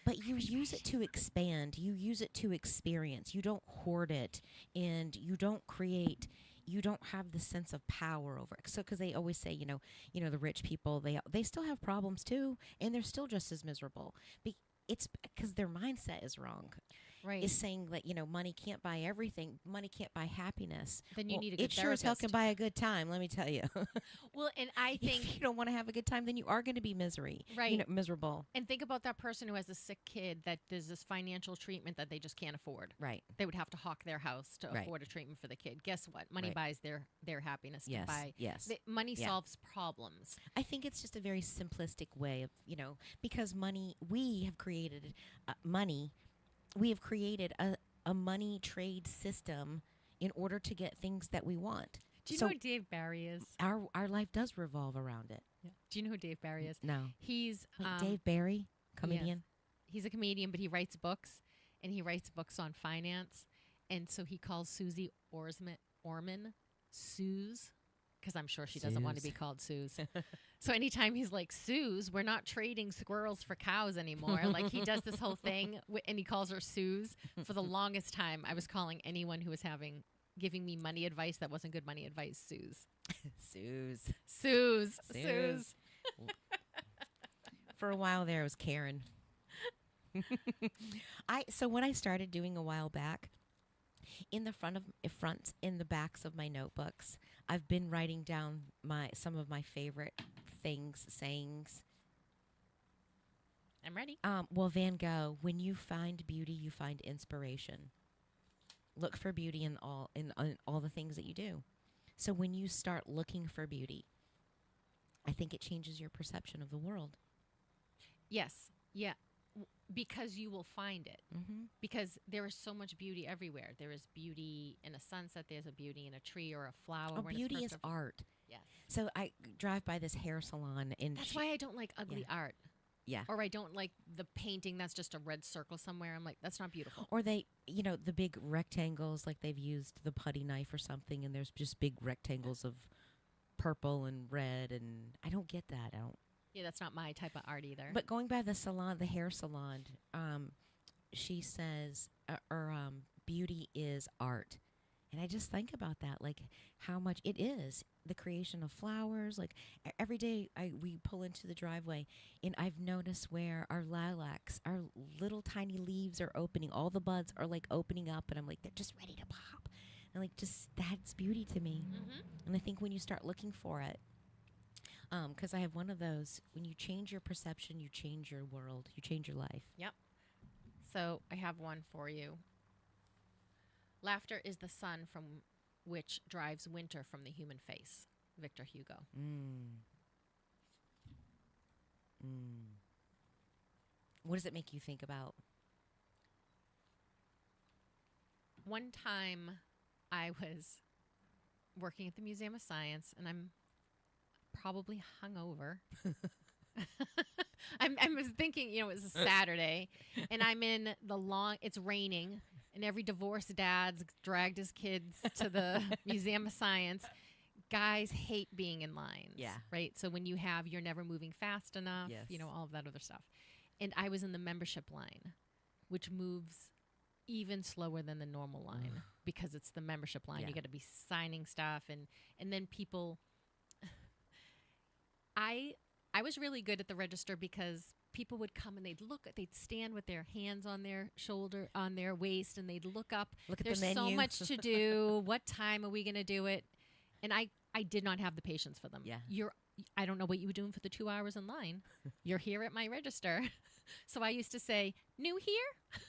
Speaker 4: But you use it to expand. You use it to experience. You don't hoard it, and you don't have the sense of power over it. So, because they always say, the rich people, they still have problems too, and they're still just as miserable. It's because their mindset is wrong.
Speaker 3: Right.
Speaker 4: is saying that, money can't buy everything. Money can't buy happiness.
Speaker 3: Then you need a good
Speaker 4: It sure as hell can
Speaker 3: therapist.
Speaker 4: buy a good time, let me tell you.
Speaker 3: Well, and I think
Speaker 4: If you don't want to have a good time, then you are going to be
Speaker 3: Right.
Speaker 4: miserable.
Speaker 3: And think about that person who has a sick kid that there's this financial treatment that they just can't afford.
Speaker 4: Right.
Speaker 3: They would have to hawk their house to
Speaker 4: Right.
Speaker 3: afford a treatment for the kid. Guess what? Money
Speaker 4: Right.
Speaker 3: buys their happiness.
Speaker 4: Yes.
Speaker 3: To buy.
Speaker 4: Yes.
Speaker 3: Money
Speaker 4: Yeah.
Speaker 3: solves problems.
Speaker 4: I think it's just a very simplistic way of, because money, we have created money. We have created a money trade system in order to get things that we want.
Speaker 3: Do you
Speaker 4: So
Speaker 3: know who Dave Barry is?
Speaker 4: our life does revolve around it.
Speaker 3: Do you know who Dave Barry is?
Speaker 4: No.
Speaker 3: He's
Speaker 4: Wait, Dave Barry, comedian?
Speaker 3: He's a comedian, but he writes books, and he writes books on finance. And so he calls Susie Orman Suze, because I'm sure she doesn't want to be
Speaker 4: Suze.
Speaker 3: called Suze. So anytime he's like, Suze, we're not trading squirrels for cows anymore. Like he does this whole thing, and he calls her Suze. For the longest time, I was calling anyone who was giving me money advice that wasn't good money advice, Suze.
Speaker 4: Suze.
Speaker 3: Suze.
Speaker 4: Suze.
Speaker 3: Suze.
Speaker 4: For a while there, it was Karen. So what I started doing a while back, in the backs of my notebooks, I've been writing down some of my favorite things, sayings.
Speaker 3: I'm ready.
Speaker 4: Well, Van Gogh, when you find beauty, you find inspiration. Look for beauty in all the things that you do. So when you start looking for beauty, I think it changes your perception of the world.
Speaker 3: Yes. Yeah. Because you will find it.
Speaker 4: Mm-hmm.
Speaker 3: Because there is so much beauty everywhere. There is beauty in a sunset. There's a beauty in a tree or a flower.
Speaker 4: Oh,
Speaker 3: when it's
Speaker 4: beauty
Speaker 3: first
Speaker 4: is
Speaker 3: of-
Speaker 4: art.
Speaker 3: Yes.
Speaker 4: So I drive by this hair salon, and
Speaker 3: That's why I don't like ugly art.
Speaker 4: Yeah.
Speaker 3: Or I don't like the painting that's just a red circle somewhere. I'm like, that's not beautiful.
Speaker 4: Or they, the big rectangles, like they've used the putty knife or something, and there's just big rectangles of purple and red, and I don't get that. I don't.
Speaker 3: Yeah, that's not my type of art either.
Speaker 4: But going by the hair salon, she says, beauty is art. And I just think about that, like how much it is. The creation of flowers, like every day we pull into the driveway, and I've noticed where our lilacs, our little tiny leaves are opening. All the buds are like opening up, and I'm like, they're just ready to pop. And like, just that's beauty to me.
Speaker 3: Mm-hmm.
Speaker 4: And I think when you start looking for it, because I have one of those, when you change your perception, you change your world, you change your life.
Speaker 3: Yep. So I have one for you. Laughter is the sun from which drives winter from the human face. Victor Hugo.
Speaker 4: What does it make you think about?
Speaker 3: One time I was working at the Museum of Science, and I'm probably hungover. I was thinking, it was a Saturday, and I'm in the it's raining, and every divorced dad's dragged his kids to the Museum of Science. Guys hate being in lines.
Speaker 4: Yeah.
Speaker 3: Right? So when you're never moving fast enough,
Speaker 4: Yes.
Speaker 3: all of that other stuff. And I was in the membership line, which moves even slower than the normal line because it's the membership line.
Speaker 4: Yeah.
Speaker 3: You got to be signing stuff, and then people. I was really good at the register because people would come and they'd stand with their hands on their shoulder, on their waist, and they'd look up.
Speaker 4: Look at
Speaker 3: There's
Speaker 4: the menu.
Speaker 3: so much to do. What time are we going to do it? And I did not have the patience for them.
Speaker 4: Yeah.
Speaker 3: I don't know what you were doing for the 2 hours in line. You're here at my register. So I used to say, new here?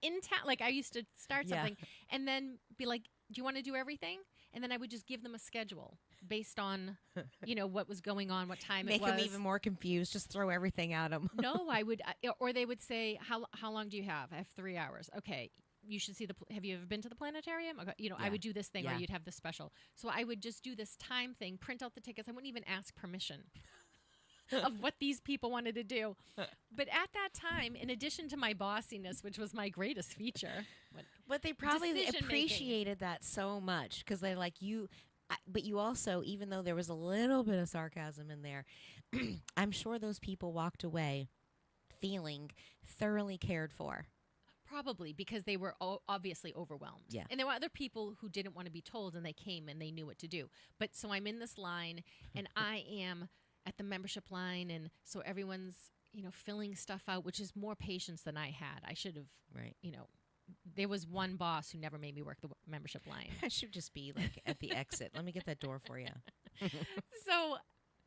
Speaker 3: In town? Like I used to start
Speaker 4: Yeah.
Speaker 3: something and then be like, do you want to do everything? And then I would just give them a schedule based on, what was going on, what time
Speaker 4: Make
Speaker 3: it was.
Speaker 4: them even more confused. Just throw everything at them.
Speaker 3: No, I would, or they would say, how long do you have? I have 3 hours. Okay. You should see have you ever been to the planetarium? Okay, I
Speaker 4: Yeah.
Speaker 3: would do this thing, or
Speaker 4: Yeah.
Speaker 3: you'd have this special. So I would just do this time thing, print out the tickets. I wouldn't even ask permission of what these people wanted to do. But at that time, in addition to my bossiness, which was my greatest feature,
Speaker 4: But they probably
Speaker 3: Decision-making.
Speaker 4: appreciated that so much because they're like you. But you also, even though there was a little bit of sarcasm in there, I'm sure those people walked away feeling thoroughly cared for.
Speaker 3: probably because they were obviously overwhelmed.
Speaker 4: Yeah.
Speaker 3: And there were other people who didn't want to be told, and they came and they knew what to do. But so I'm in this line, and I am at the membership line, and so everyone's filling stuff out, which is more patience than I had. I should have
Speaker 4: Right.
Speaker 3: there was one boss who never made me work the membership line.
Speaker 4: I should just be like at the exit. Let me get that door for you.
Speaker 3: So,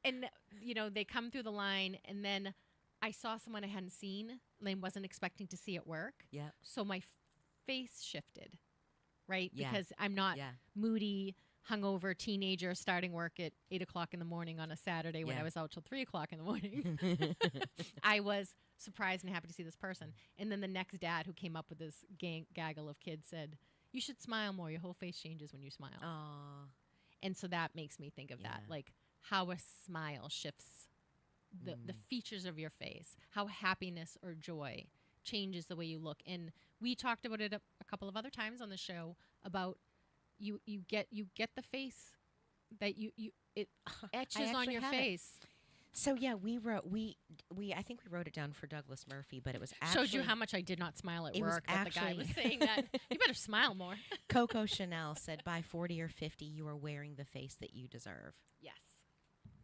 Speaker 3: and they come through the line, and then I saw someone I hadn't seen and wasn't expecting to see at work.
Speaker 4: Yeah.
Speaker 3: So my face shifted, right?
Speaker 4: Yeah.
Speaker 3: Because I'm not
Speaker 4: Yeah.
Speaker 3: moody, hungover teenager starting work at 8:00 in the morning on a Saturday when I was out till 3:00 in the morning. I was surprised and happy to see this person. And then the next dad who came up with this gaggle of kids said, "You should smile more. Your whole face changes when you smile."
Speaker 4: Aw.
Speaker 3: And so that makes me think of that, like how a smile shifts the features of your face, how happiness or joy changes the way you look. And we talked about it a couple of other times on the show about you get the face that it etches on your face.
Speaker 4: So yeah, we I think we wrote it down for Douglas Murphy, but it was actually
Speaker 3: Showed you how much I did not smile at
Speaker 4: it was
Speaker 3: work. That the guy
Speaker 4: actually-
Speaker 3: was saying that you better smile more.
Speaker 4: Coco Chanel said by 40 or 50 you are wearing the face that you deserve.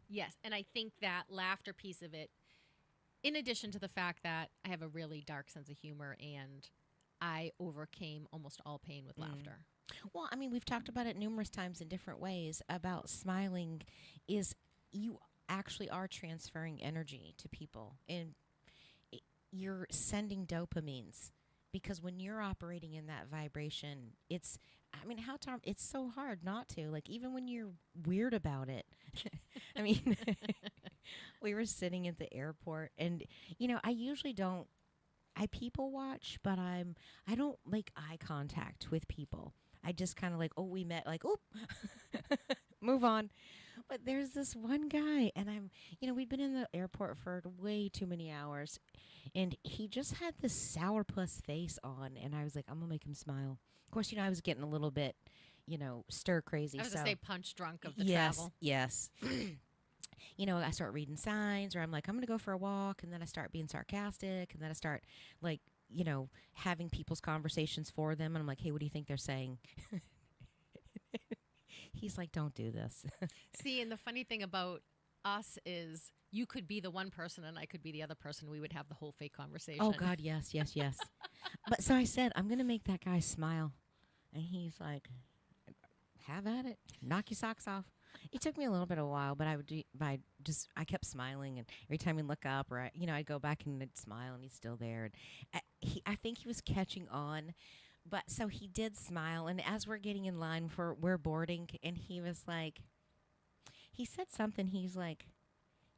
Speaker 3: Yes, and I think that laughter piece of it, in addition to the fact that I have a really dark sense of humor and I overcame almost all pain with laughter.
Speaker 4: Well, I mean, we've talked about it numerous times in different ways about smiling is you actually are transferring energy to people and you're sending dopamines because when you're operating in that vibration, it's so hard not to, like, even when you're weird about it. I mean, we were sitting at the airport and, I usually don't, I people watch, but I don't make eye contact with people. I just kind of like, oh, we met, like, oh, move on. But there's this one guy, and we'd been in the airport for way too many hours, and he just had this sourpuss face on, and I was like, I'm going to make him smile. Of course, I was getting a little bit, stir crazy.
Speaker 3: I was going to say punch drunk of the
Speaker 4: yes,
Speaker 3: travel.
Speaker 4: Yes. I start reading signs, or I'm like, I'm going to go for a walk, and then I start being sarcastic, and then I start, like, having people's conversations for them, and I'm like, hey, what do you think they're saying? He's like, don't do this.
Speaker 3: See, and the funny thing about us is you could be the one person and I could be the other person. We would have the whole fake conversation.
Speaker 4: Oh, God, yes. But so I said, I'm going to make that guy smile. And he's like, have at it. Knock your socks off. It took me a little bit of a while, but I kept smiling. And every time he'd look up or, I'd go back and I'd smile and he's still there. And I think he was catching on. But so he did smile. And as we're getting in line we're boarding, and he was like, he said something. He's like,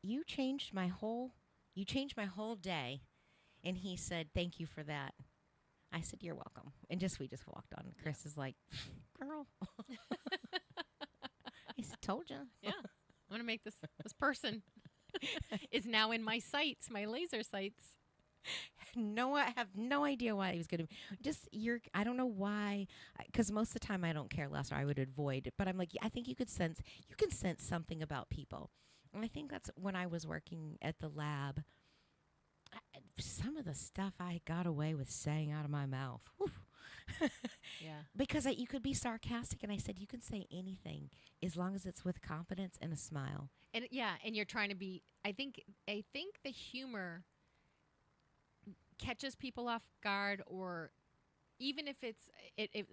Speaker 4: you changed my whole day. And he said, thank you for that. I said, you're welcome. And we just walked on. Chris is like, girl. I said, told you.
Speaker 3: Yeah. I'm going to make this person is now in my sights, my laser sights.
Speaker 4: No, I have no idea why he was going to. I don't know why, because most of the time I don't care less, or I would avoid it. But I'm like, I think you can sense something about people. And I think that's when I was working at the lab. Some of the stuff I got away with saying out of my mouth.
Speaker 3: Yeah.
Speaker 4: Because you could be sarcastic, and I said, you can say anything as long as it's with confidence and a smile.
Speaker 3: And yeah, and you're trying to be, I think the humor catches people off guard, or even if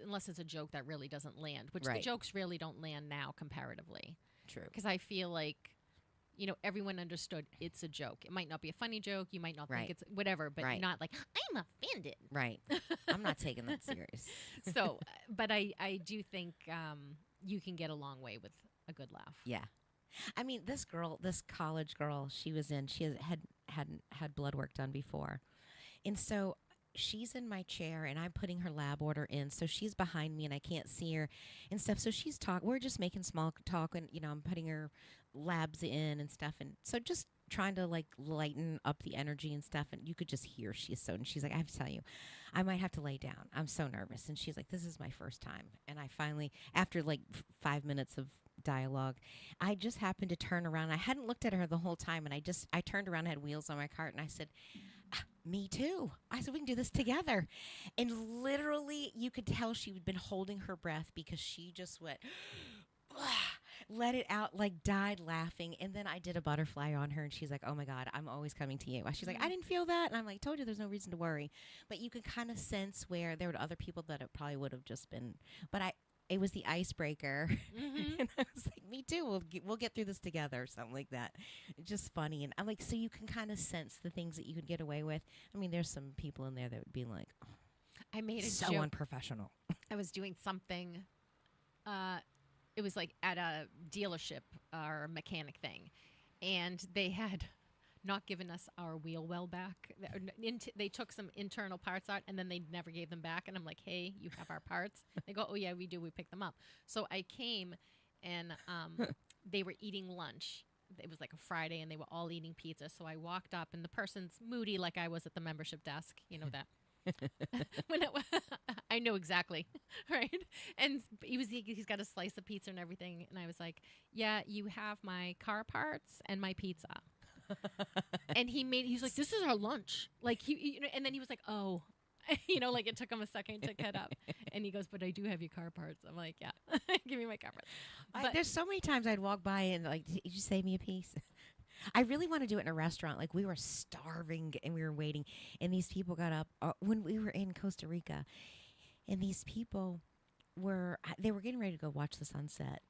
Speaker 3: unless it's a joke that really doesn't land, which
Speaker 4: Right.
Speaker 3: the jokes really don't land now comparatively.
Speaker 4: True.
Speaker 3: Because I feel like, everyone understood it's a joke. It might not be a funny joke. You might not
Speaker 4: Right.
Speaker 3: think it's whatever, but
Speaker 4: Right.
Speaker 3: not like, I'm offended.
Speaker 4: Right. I'm not taking that serious.
Speaker 3: So, but I do think you can get a long way with a good laugh.
Speaker 4: Yeah. I mean, this college girl, she hadn't had blood work done before. And so she's in my chair and I'm putting her lab order in. So she's behind me and I can't see her and stuff. So we're just making small talk and, I'm putting her labs in and stuff. And so just trying to like lighten up the energy and stuff. And you could just hear she's like, I have to tell you, I might have to lay down. I'm so nervous. And she's like, this is my first time. And I finally, after like 5 minutes of dialogue, I just happened to turn around. I hadn't looked at her the whole time. And I turned around, had wheels on my cart. And I said, me too. I said, we can do this together. And literally you could tell she had been holding her breath because she just went, let it out, like died laughing. And then I did a butterfly on her and she's like, oh my God, I'm always coming to you. She's like, I didn't feel that. And I'm like, told you there's no reason to worry. But you can kind of sense where there were other people that it probably would have just been, but it was the icebreaker. And I was like, me too. We'll get through this together or something like that. It's just funny. And I'm like, so you can kind of sense the things that you could get away with. I mean, there's some people in there that would be like, oh,
Speaker 3: I made a
Speaker 4: so
Speaker 3: joke.
Speaker 4: unprofessional.
Speaker 3: I was doing something. It was like at a dealership or mechanic thing, and they had not given us our wheel well back. They took some internal parts out, and then they never gave them back. And I'm like, hey, you have our parts? They go, oh, yeah, we do. We pick them up. So I came, and they were eating lunch. It was like a Friday, and they were all eating pizza. So I walked up, and the person's moody like I was at the membership desk. You know that. I know exactly, right? And he's got a slice of pizza and everything. And I was like, yeah, you have my car parts and my pizza. And he's like, this is our lunch. Like and then he was like, oh, like it took him a second to cut up. And he goes, but I do have your car parts. I'm like, yeah, give me my car parts. But
Speaker 4: There's so many times I'd walk by and like, did you save me a piece? I really want to do it in a restaurant. Like we were starving and we were waiting, and these people got up when we were in Costa Rica, and these people were getting ready to go watch the sunset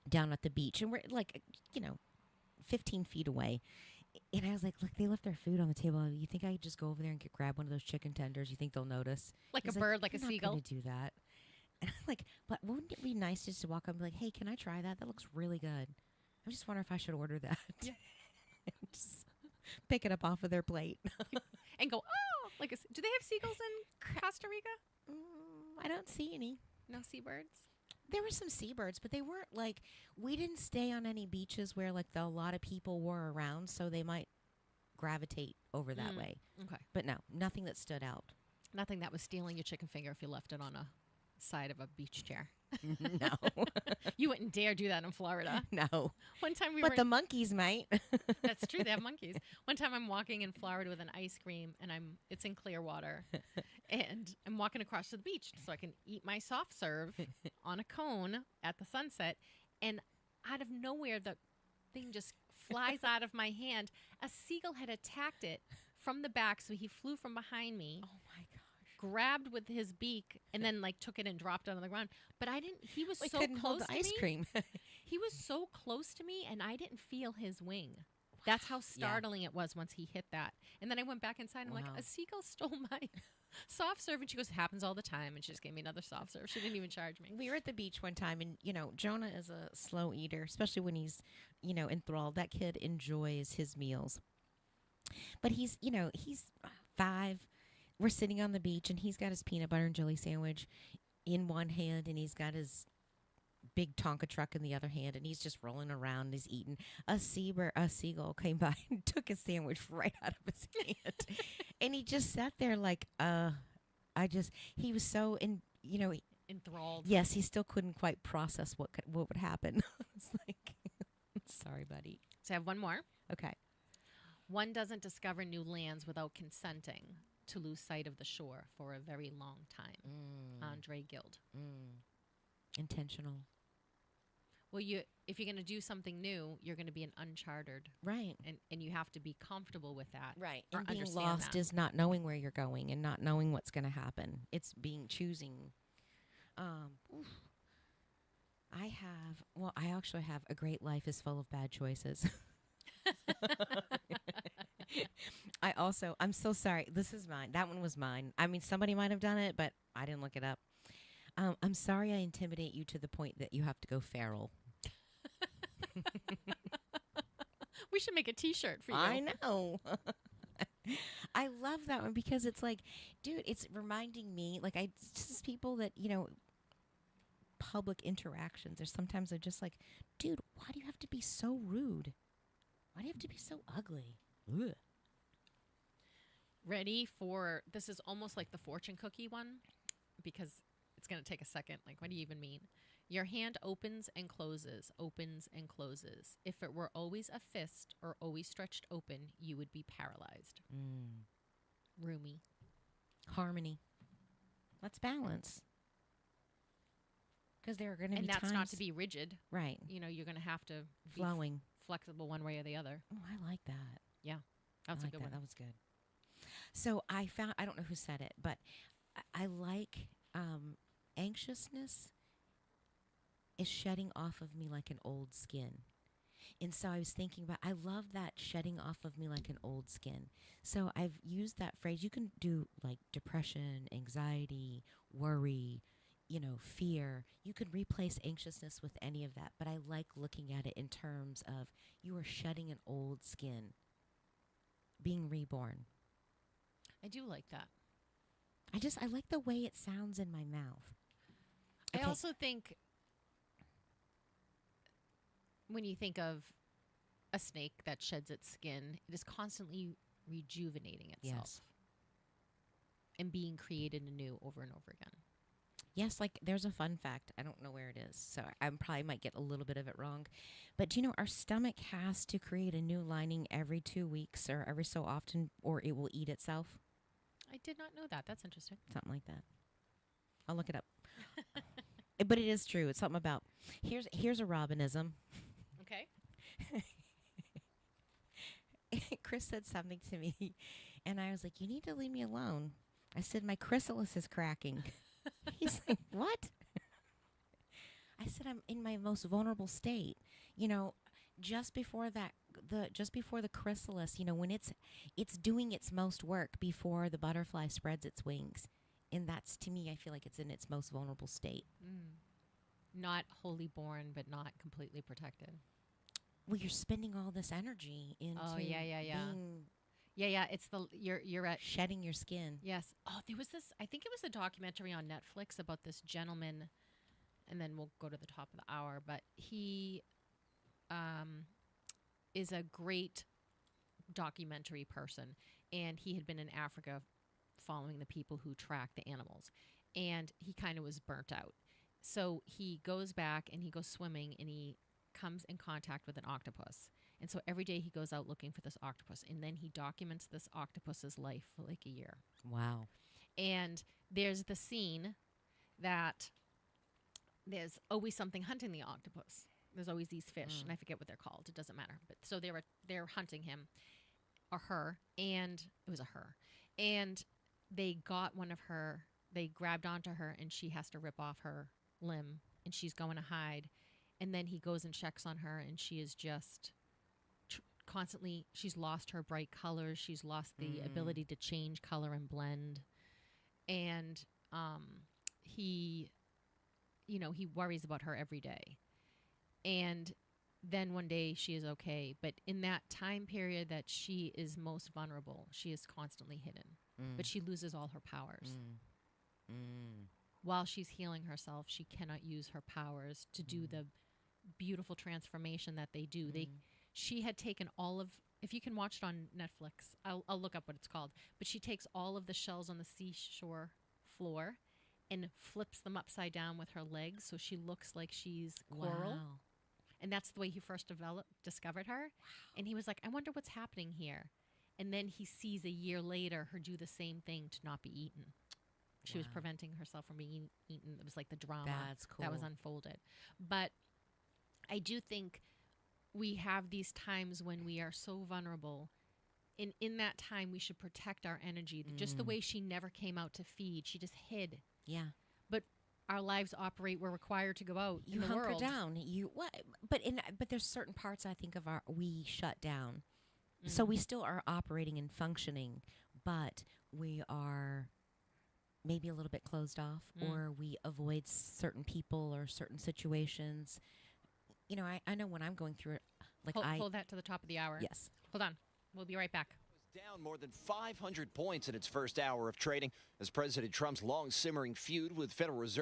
Speaker 4: down at the beach, and we're like, 15 feet away. And I was like, look, they left their food on the table. You think I could just go over there and grab one of those chicken tenders? You think they'll notice?
Speaker 3: Like
Speaker 4: He's
Speaker 3: a bird, like a
Speaker 4: "I'm
Speaker 3: seagull.
Speaker 4: not gonna do that. And I'm like, but wouldn't it be nice just to walk up and be like, hey, can I try that? That looks really good. I just wonder if I should order that.
Speaker 3: Yeah.
Speaker 4: And just pick it up off of their plate.
Speaker 3: And go, oh, do they have seagulls in Costa Rica?
Speaker 4: I don't see any.
Speaker 3: No seabirds?
Speaker 4: There were some seabirds, but they weren't like, we didn't stay on any beaches where like a lot of people were around, so they might gravitate over that way.
Speaker 3: Okay.
Speaker 4: But no, nothing that stood out.
Speaker 3: Nothing that was stealing your chicken finger if you left it on a side of a beach chair.
Speaker 4: No.
Speaker 3: You wouldn't dare do that in Florida.
Speaker 4: No.
Speaker 3: One time
Speaker 4: But the monkeys might.
Speaker 3: That's true. They have monkeys. One time I'm walking in Florida with an ice cream, and it's in Clearwater, and I'm walking across to the beach so I can eat my soft serve on a cone at the sunset, and out of nowhere the thing just flies out of my hand. A seagull had attacked it from the back, so he flew from behind me.
Speaker 4: Oh my gosh.
Speaker 3: Grabbed with his beak and then took it and dropped it on the ground. But I didn't. He was so
Speaker 4: couldn't
Speaker 3: close
Speaker 4: hold the
Speaker 3: to
Speaker 4: ice
Speaker 3: me.
Speaker 4: cream.
Speaker 3: He was so close to me, and I didn't feel his wing. That's how startling it was once he hit that. And then I went back inside, and I'm like, a seagull stole my soft serve. And she goes, it happens all the time. And she just gave me another soft serve. She didn't even charge me.
Speaker 4: We were at the beach one time, and, Jonah is a slow eater, especially when he's, enthralled. That kid enjoys his meals. But he's 5. We're sitting on the beach, and he's got his peanut butter and jelly sandwich in one hand, and he's got his big Tonka truck in the other hand, and he's just rolling around and he's eating. A seagull came by and took his sandwich right out of his hand. And he just sat there like, he was so,
Speaker 3: Enthralled.
Speaker 4: yes, he still couldn't quite process what would happen. It's like, sorry, buddy.
Speaker 3: So I have one more.
Speaker 4: Okay.
Speaker 3: One doesn't discover new lands without consenting to lose sight of the shore for a very long time. Andre Guild.
Speaker 4: Intentional.
Speaker 3: Well, if you're going to do something new, you're going to be in uncharted.
Speaker 4: Right.
Speaker 3: And you have to be comfortable with that.
Speaker 4: Right.
Speaker 3: Or
Speaker 4: And being
Speaker 3: understand
Speaker 4: lost
Speaker 3: that.
Speaker 4: is not knowing where you're going and not knowing what's going to happen. It's choosing. I actually have a great life is full of bad choices. I'm so sorry. This is mine. That one was mine. I mean, somebody might have done it, but I didn't look it up. I'm sorry I intimidate you to the point that you have to go feral.
Speaker 3: We should make a T-shirt for you.
Speaker 4: I know. I love that one because it's like, dude, it's reminding me, like, it's just people that, public interactions, or sometimes they're just like, dude, why do you have to be so rude? Why do you have to be so ugly? Ugh.
Speaker 3: Ready for, this is almost like the fortune cookie one because it's going to take a second. Like, what do you even mean? Your hand opens and closes, opens and closes. If it were always a fist or always stretched open, you would be paralyzed. Rumi.
Speaker 4: Harmony. Let's balance. Because there are going to be
Speaker 3: And that's
Speaker 4: times,
Speaker 3: not to be rigid.
Speaker 4: right,
Speaker 3: You know, you're going to have to be
Speaker 4: flowing.
Speaker 3: flexible one way or the other.
Speaker 4: Oh, I like that.
Speaker 3: That's
Speaker 4: I
Speaker 3: a
Speaker 4: like
Speaker 3: good
Speaker 4: that.
Speaker 3: one.
Speaker 4: That was good. So I found, I don't know who said it, but I like anxiousness is shedding off of me like an old skin. And so I was thinking about, I love that shedding off of me like an old skin. So I've used that phrase. You can do like depression, anxiety, worry, fear. You could replace anxiousness with any of that. But I like looking at it in terms of you are shedding an old skin, being reborn.
Speaker 3: I do like that.
Speaker 4: I like the way it sounds in my mouth.
Speaker 3: I
Speaker 4: Okay.
Speaker 3: also think when you think of a snake that sheds its skin, it is constantly rejuvenating itself
Speaker 4: Yes.
Speaker 3: and being created anew over and over again.
Speaker 4: Yes, like there's a fun fact. I don't know where it is, so I probably might get a little bit of it wrong. But do you know our stomach has to create a new lining every 2 weeks or every so often, or it will eat itself?
Speaker 3: I did not know that. That's interesting.
Speaker 4: Something like that. I'll look it up. But it is true. It's something about here's a Robynism.
Speaker 3: Okay.
Speaker 4: Chris said something to me, and I was like, "You need to leave me alone." I said, "My chrysalis is cracking." He's like, "What?" I said, "I'm in my most vulnerable state. Just before the chrysalis, when it's doing its most work before the butterfly spreads its wings, and that's to me, I feel like it's in its most vulnerable state.
Speaker 3: Not wholly born, but not completely protected.
Speaker 4: Well, you're spending all this energy into
Speaker 3: yeah.
Speaker 4: being
Speaker 3: Yeah. It's you're at
Speaker 4: shedding your skin.
Speaker 3: yes. Oh, there was this. I think it was a documentary on Netflix about this gentleman, and then we'll go to the top of the hour. But he is a great documentary person, and he had been in Africa following the people who track the animals, and he kind of was burnt out. So he goes back and he goes swimming, and he comes in contact with an octopus. And so every day he goes out looking for this octopus, and then he documents this octopus's life for like a year.
Speaker 4: Wow.
Speaker 3: And there's the scene that there's always something hunting the octopus. There's always these fish, and I forget what they're called. It doesn't matter. But so they're hunting him or her, and it was a her. And they got they grabbed onto her, and she has to rip off her limb, and she's going to hide. And then he goes and checks on her, and she is just constantly, she's lost her bright colors. She's lost the ability to change color and blend. And he worries about her every day. And then one day she is okay. But in that time period that she is most vulnerable, she is constantly hidden. But she loses all her powers. While she's healing herself, she cannot use her powers to do the beautiful transformation that they do. She had taken all of, if you can watch it on Netflix, I'll look up what it's called, but she takes all of the shells on the seashore floor and flips them upside down with her legs, so she looks like she's coral.
Speaker 4: Wow.
Speaker 3: And that's the way he first discovered her. Wow. And he was like, I wonder what's happening here. And then he sees a year later her do the same thing to not be eaten. She was preventing herself from being eaten. It was like the drama that was unfolded. But I do think we have these times when we are so vulnerable. In that time, we should protect our energy. Just the way she never came out to feed. She just hid.
Speaker 4: Yeah.
Speaker 3: But our lives operate. We're required to go out in the world.
Speaker 4: You hunker down. But there's certain parts I think of we shut down. So we still are operating and functioning, but we are maybe a little bit closed off, or we avoid certain people or certain situations. I know when I'm going through it,
Speaker 3: hold that to the top of the hour.
Speaker 4: Yes.
Speaker 3: Hold on. We'll be right back.
Speaker 5: Down more than 500 points in its first hour of trading as President Trump's long-simmering feud with Federal Reserve